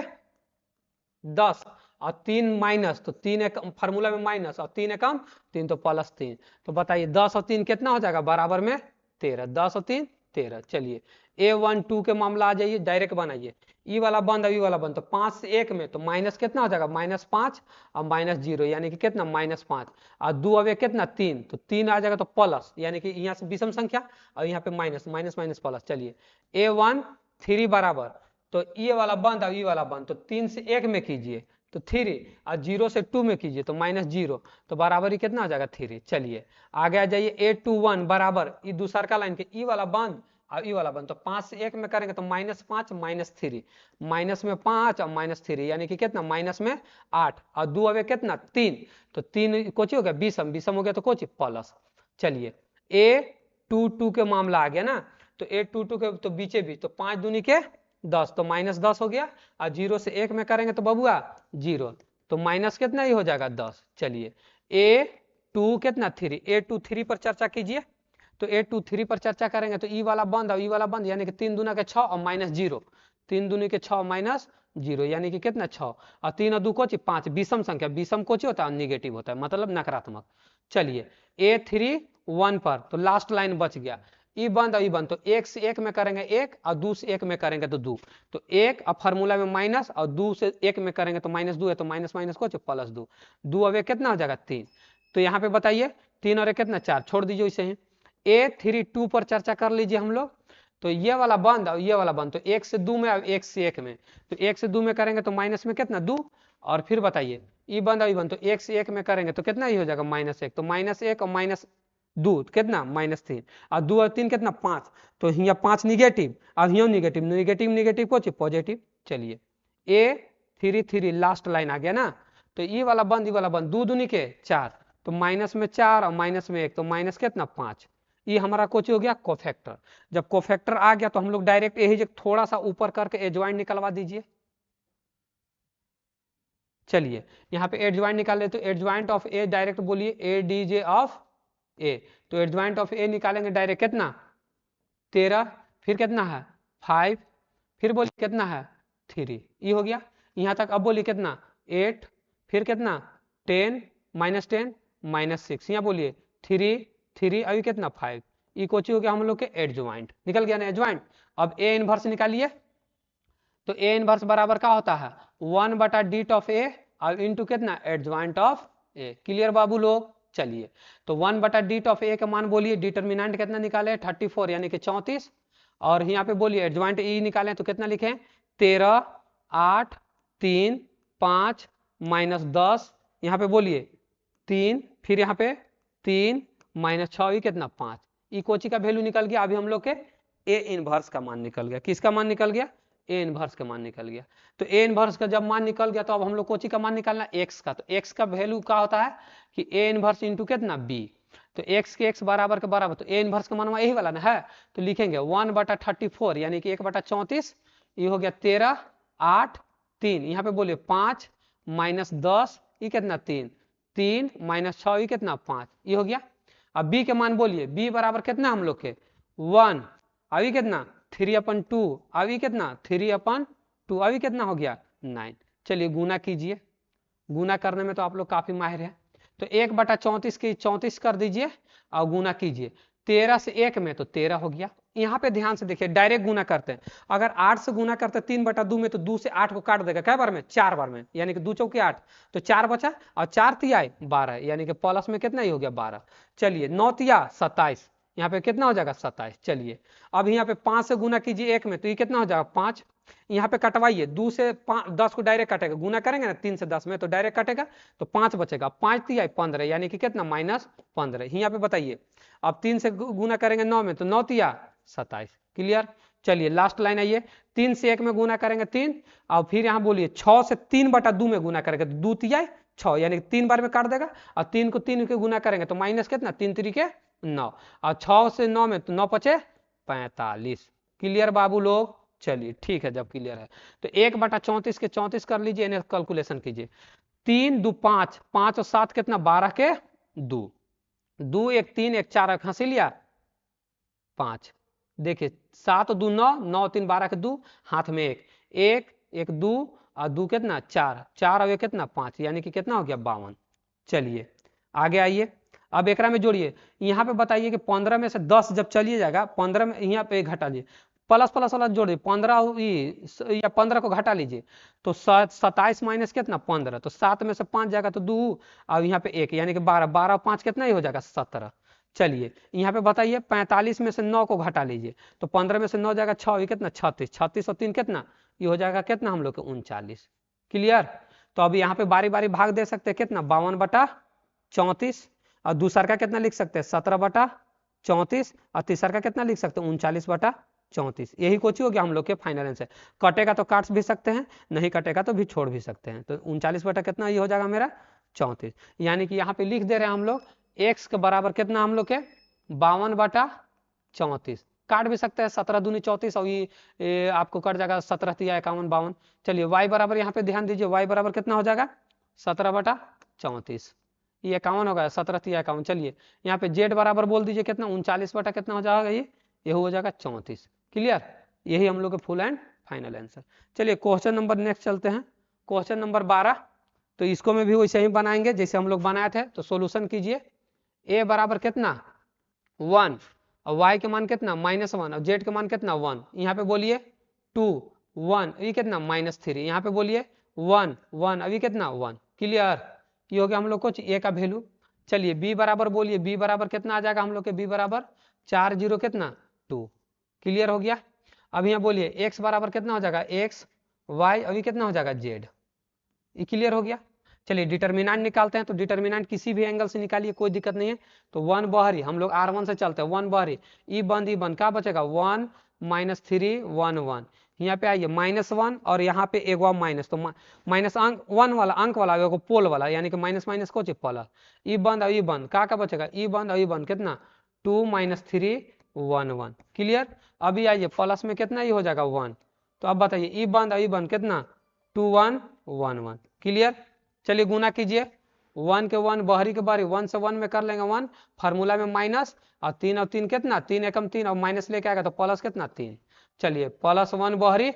10 और 3 माइनस, तो 3 एक फार्मूला में माइनस और 3 एकम 3 तो प्लस 3। तो बताइए 10 और 3 कितना हो जाएगा, बराबर में 13। 10 और 3 13। चलिए A12 के मामला आ जाइए, डायरेक्ट बनाइए। ई वाला बंद और ई वाला बंद, तो 5 से 1 में तो माइनस कितना हो जाएगा, -5 और -0 यानी कि कितना -5 और 2 अब कितना 3, तो 3 आ जाएगा तो प्लस, यानी कि यहाँ से विषम संख्या और यहाँ पे माइनस माइनस माइनस प्लस। चलिए A13 बराबर, तो ये वाला बंद और ये वाला बंद, तो 3 से 1 में कीजिए तो 3 और 0 से 2 में कीजिए तो -0, तो बराबर ही कितना हो जाएगा 3। चलिए आगे आ जाइए A21 बराबर, ये दूसरा का लाइन के ई वाला बंद और ई वाला बंद, तो 5 से 1 में करेंगे तो -5 -3, माइनस में 5 और -3 यानी कि कितना माइनस में 8 और 2 अवे कितना 3, तो 3 कोची हो गया विषम, विषम हो गया तो कोची प्लस। चलिए A22 के मामला आ गया ना, तो A22 के तो बीचे बीच, तो 5 दूनी के 10, तो -10 हो गया और 0 से 1 में करेंगे तो बबुआ 0, तो माइनस कितना ही हो जाएगा 10। चलिए A2 कितना 3, A23 पर चर्चा कीजिए। तो A23 पर चर्चा करेंगे तो ई वाला बंद और ई वाला बंद, यानी कि 3 दूना के 6 और -0, 3 दूनी के 6 -0 यानी कि कितना 6 और 3 और 2 कोची 5, विषम संख्या, विषम कोची होता है निगेटिव होता है, मतलब नकारात्मक। चलिए A31 पर तो लास्ट लाइन बच गया, ई बंद और ई बंद, तो 1 से 1 में करेंगे 1 और 2 से 1 में करेंगे तो 2, तो 1 और फार्मूला में माइनस और 2 से 1 में करेंगे तो -2 है, तो माइनस माइनस को प्लस 2, 2 अब कितना हो जाएगा 3। तो यहाँ पे बताइए 3 और कितना 4, छोड़ दीजिए इसे ही। A32 पर चर्चा कर लीजिए हम लोग, तो ये वाला बंद और ये वाला बंद, तो 1 से 2 में और 1 से 1 में, तो 1 से 2 में करेंगे तो माइनस में कितना 2, और फिर बताइए ई बंद और ई बंद, तो 1 से 1 में करेंगे तो कितना ही हो जाएगा -1, तो -1 और -2 कितना -3 और 2 और 3 कितना 5, तो यहाँ 5 निगेटिव और यहाँ निगेटिव, निगेटिव निगेटिव को पॉजिटिव। चलिए A33 लास्ट लाइन आ गया ना, तो ई वाला बंद ई वाला बंद, 2 दूनी के 4, तो माइनस में 4 और माइनस में 1, तो माइनस कितना 5, ये हमारा कोची हो गया कोफैक्टर। जब कोफैक्टर आ गया तो हम लोग डायरेक्ट यही थोड़ा सा ऊपर करके एडजॉइंट निकलवा दीजिए। चलिए यहाँ पे एडजॉइंट निकाल ले, तो एडजॉइंट ऑफ ए डायरेक्ट बोलिए ADJ ऑफ ए, तो एडजॉइंट ऑफ ए निकालेंगे डायरेक्ट कितना 13, फिर कितना है 5, फिर बोलिए कितना है 3, ये हो गया यहाँ तक। अब बोलिए कितना 8, फिर कितना 10 -10 -6, यहाँ बोलिए 3 3, अभी कितना 5, ई कोची हो गया हम लोग के एडजॉइंट, निकल गया ना एडजॉइंट। अब ए इनवर्स निकालिए, तो ए इनवर्स बराबर क्या होता है 1/DIT ऑफ ए और इंटू कितना एडजॉइंट ऑफ ए। क्लियर बाबू लोग। चलिए तो 1/DIT ऑफ ए का मान बोलिए, डिटर्मिनेंट कितना निकाले 34 यानी कि 34, और यहाँ पे बोलिए एडजॉइंट ई निकालें तो कितना लिखें 13 8 3 5 -10, यहाँ पे बोलिए 3, फिर यहाँ पे 3 -6 कितना 5, ई कोची का वैल्यू निकल गया। अभी हम लोग के ए इनवर्स का मान निकल गया, किसका मान निकल गया ए इनवर्स का मान निकल गया। तो ए इनवर्स का जब मान निकल गया तो अब हम लोग कोची का मान निकालना एक्स का, तो एक्स का वैल्यू क्या होता है कि ए इनवर्स इंटू कितना बी, तो एक्स के एक्स बराबर के बराबर, तो ए इनवर्स का मान यही वाला ना है, तो लिखेंगे 1/34 यानी कि 1/34, ये हो गया 13 8 3, यहाँ पे बोलिए 5 -10 ये कितना 3 3 -6 ये कितना 5, ये हो गया। अब बी के मान बोलिए, बी बराबर कितना हम लोग के 1, अभी कितना 3/2, अभी कितना 3/2, अभी कितना हो गया 9। चलिए गुना कीजिए, गुना करने में तो आप लोग काफी माहिर है, तो 1/34 की 34 कर दीजिए और गुना कीजिए, 13 से 1 में तो 13 हो गया। यहाँ पे ध्यान से देखिए डायरेक्ट गुना करते हैं, अगर 8 से गुना करते हैं 3/2 में, तो 2 से 8 को काट देगा कै बार में 4 बार में, यानी कि 2 चौके 8, तो 4 बचा और 4 तिहाई 12, यानी कि प्लस में कितना ही हो गया 12। चलिए 9 तिया 27, यहाँ पे कितना हो जाएगा 27। चलिए अब यहाँ पे 5 से गुना कीजिए 1 में, तो ये कितना हो जाएगा 5, यहाँ पे कटवाइए 2 से 10 को डायरेक्ट कटेगा, गुना करेंगे ना 3 से 10 में तो डायरेक्ट कटेगा, तो 5 बचेगा, 5 तिहाई 15 यानी कि कितना -15। यहाँ पे बताइए अब 3 से गुना करेंगे 9 में, तो 9 तिया 27। क्लियर। चलिए लास्ट लाइन आइए, 3 से 1 में गुना करेंगे 3, और फिर यहाँ बोलिए 6 से 3/2 में गुना करेंगे तो 2 तिहाई 6 यानी 3 बार में काट देगा, और 3 को 3 के गुना करेंगे तो माइनस कितना 3 3 9, और 6 से 9 में तो 9 5 45। क्लियर बाबू लोग। चलिए ठीक है, जब क्लियर है तो 1/34 के 34 कर लीजिए, इन्हें कैलकुलेशन कीजिए। 3 2 5, 5 और 7 कितना, 12 के 2, 2 1 3 1 4 हंसी लिया 5, देखिए 7 2 9, 9 3 12 के 2, हाथ में 1 1 1 2 और 2 कितना 4, 4 और 1 कितना 5, यानी कि कितना हो गया 52। चलिए आगे आइए, अब एकरा में जोड़िए, यहाँ पे बताइए कि 15 में से 10 जब चलिए जाएगा, 15 में यहाँ पे घटा लीजिए, प्लस प्लस वाला जोड़िए, 15 या 15 को घटा लीजिए तो 27 माइनस कितना 15, तो 7 में से 5 जाएगा तो 2 और यहाँ पे 1 यानी कि 12, 12 5 कितना ही हो जाएगा 17। चलिए यहाँ पे बताइए 45 में से 9 को घटा लीजिए तो 15 में से 9 जाएगा 6, ये कितना 36, 36 और 3 कितना, ये हो जाएगा कितना हम लोग के 39। क्लियर। तो अब यहाँ पे बारी बारी भाग दे सकते हैं, कितना 52/34, और दूसरा का कितना लिख सकते हैं 17/34, और तीसरा का कितना लिख सकते हैं 39/34। यही कोची हो गया हम लोग के फाइनल आंसर। कटेगा तो काट भी सकते हैं, नहीं कटेगा तो भी छोड़ भी सकते हैं, तो 39 बटा कितना ये हो जाएगा मेरा 34, यानी कि यहाँ पे लिख दे रहे हैं हम लोग x के बराबर कितना हम लोग के 52/34, काट भी सकते हैं 17 दूनी 34 और ये आपको कट जाएगा 17 तिया 51 52। चलिए y बराबर यहाँ पे ध्यान दीजिए, y बराबर कितना हो जाएगा 17/34, ये 51 होगा 17 तिया 51। चलिए यहाँ पे z बराबर बोल दीजिए कितना 39 बटा कितना हो जाएगा, ये हो जाएगा 34। क्लियर, यही हम लोग के फुल एंड फाइनल आंसर। चलिए क्वेश्चन नंबर नेक्स्ट चलते हैं, क्वेश्चन नंबर 12। तो इसको में भी वैसे ही बनाएंगे जैसे हम लोग बनाए थे। तो सोल्यूशन कीजिए, a बराबर कितना 1 और y के मान कितना -1 और z के मान कितना 1, यहाँ पे बोलिए 2 1, अभी कितना -3, यहाँ पे बोलिए 1 1, अभी कितना 1। क्लियर, ये हो गया हम लोग को a का वैल्यू। चलिए b बराबर बोलिए, b बराबर कितना आ जाएगा हम लोग के, b बराबर 4 0 कितना 2। क्लियर हो गया। अब यहाँ बोलिए x बराबर कितना हो जाएगा x, y अभी कितना हो जाएगा z, ये क्लियर हो गया। चलिए डिटर्मिनेंट निकालते हैं, तो डिटर्मिनेंट किसी भी एंगल से निकालिए, कोई दिक्कत नहीं है। तो 1 बहरी, हम लोग R1 से चलते हैं, 1 बहरी, ई बंद क्या बचेगा 1 -3 1 1, यहाँ पे आइए -1 और यहाँ पे एक माइनस, तो माइनस अंक 1 वाला अंक वाला एगो पोल वाला, यानी कि माइनस माइनस को प्लस, ई बंद और ई बंद का बचेगा, ई बंद और ई बंद कितना 2 -3 1 1। क्लियर। अभी आइए प्लस में कितना ये हो जाएगा 1, तो अब बताइए ई बंद और ई बंद कितना 2 1 1 1। क्लियर। चलिए गुना कीजिए, 1 के 1 बहरी के बहरी, 1 से 1 में कर लेंगे 1, फार्मूला में माइनस और 3 और 3 कितना 3 एकम 3 और माइनस लेके आएगा तो प्लस कितना 3। चलिए +1 बहरी,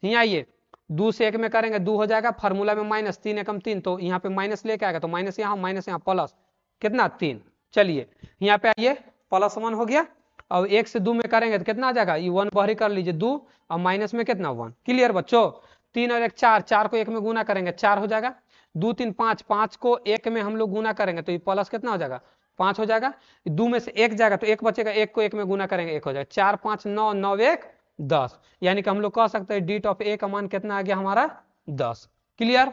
यहाँ आइए 2 से 1 में करेंगे 2 हो जाएगा, फार्मूला में माइनस 3 एकम 3, तो यहाँ पे माइनस लेके आएगा तो माइनस यहाँ प्लस कितना 3। चलिए यहाँ पे आइए +1 हो गया, और 1 से 2 में करेंगे तो कितना आ जाएगा, ये 1 बहरी कर लीजिए 2 और माइनस में कितना 1। क्लियर बच्चों। 3 और 1 4, 4 को 1 में गुना करेंगे 4 हो जाएगा, 2 3 5, 5 को 1 में हम लोग गुना करेंगे तो ये प्लस कितना हो जाएगा 5 हो जाएगा, 2 में से 1 जाएगा तो 1 बचेगा, 1 को 1 में गुना करेंगे 1 हो जाएगा, 4 5 9 9 1 10, यानी कि हम लोग कह सकते हैं डी ऑफ ए का मान कितना आ गया हमारा 10। क्लियर।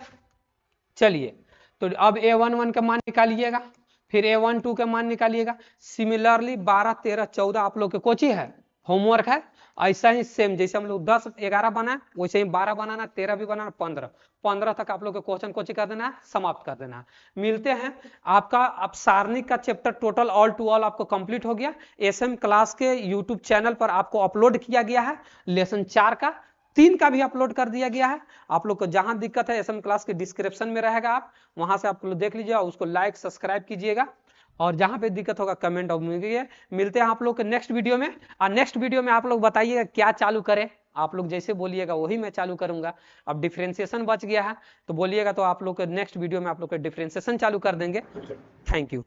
चलिए तो अब a11 का मान निकालिएगा, फिर a12 का मान निकालिएगा। सिमिलरली 12 13 14 आप लोग के कोची है होमवर्क है, ऐसा ही सेम जैसे हम लोग 10 11 बनाए वैसे ही 12 बनाना, 13 भी बनाना, 15 तक आप लोग के क्वेश्चन कोची कर देना है, समाप्त कर देना है। मिलते हैं आपका, अब सारणिक का chapter total all to all आपको कंप्लीट हो गया। एसएम क्लास के यूट्यूब चैनल पर आपको अपलोड किया गया है, लेसन 4 का 3 का भी अपलोड कर दिया गया है। आप लोग को जहां दिक्कत है एसएम क्लास के डिस्क्रिप्शन में रहेगा, आप वहां से आप लोग देख लीजिएगा, उसको लाइक सब्सक्राइब कीजिएगा, और जहां पे दिक्कत होगा कमेंट और मिलते हैं आप लोग के नेक्स्ट वीडियो में। और नेक्स्ट वीडियो में आप लोग बताइएगा क्या चालू करें, आप लोग जैसे बोलिएगा वही मैं चालू करूंगा। अब डिफरेंशिएशन बच गया है तो बोलिएगा, तो आप लोग के नेक्स्ट वीडियो में आप लोग के डिफरेंशिएशन चालू कर देंगे। Thank you.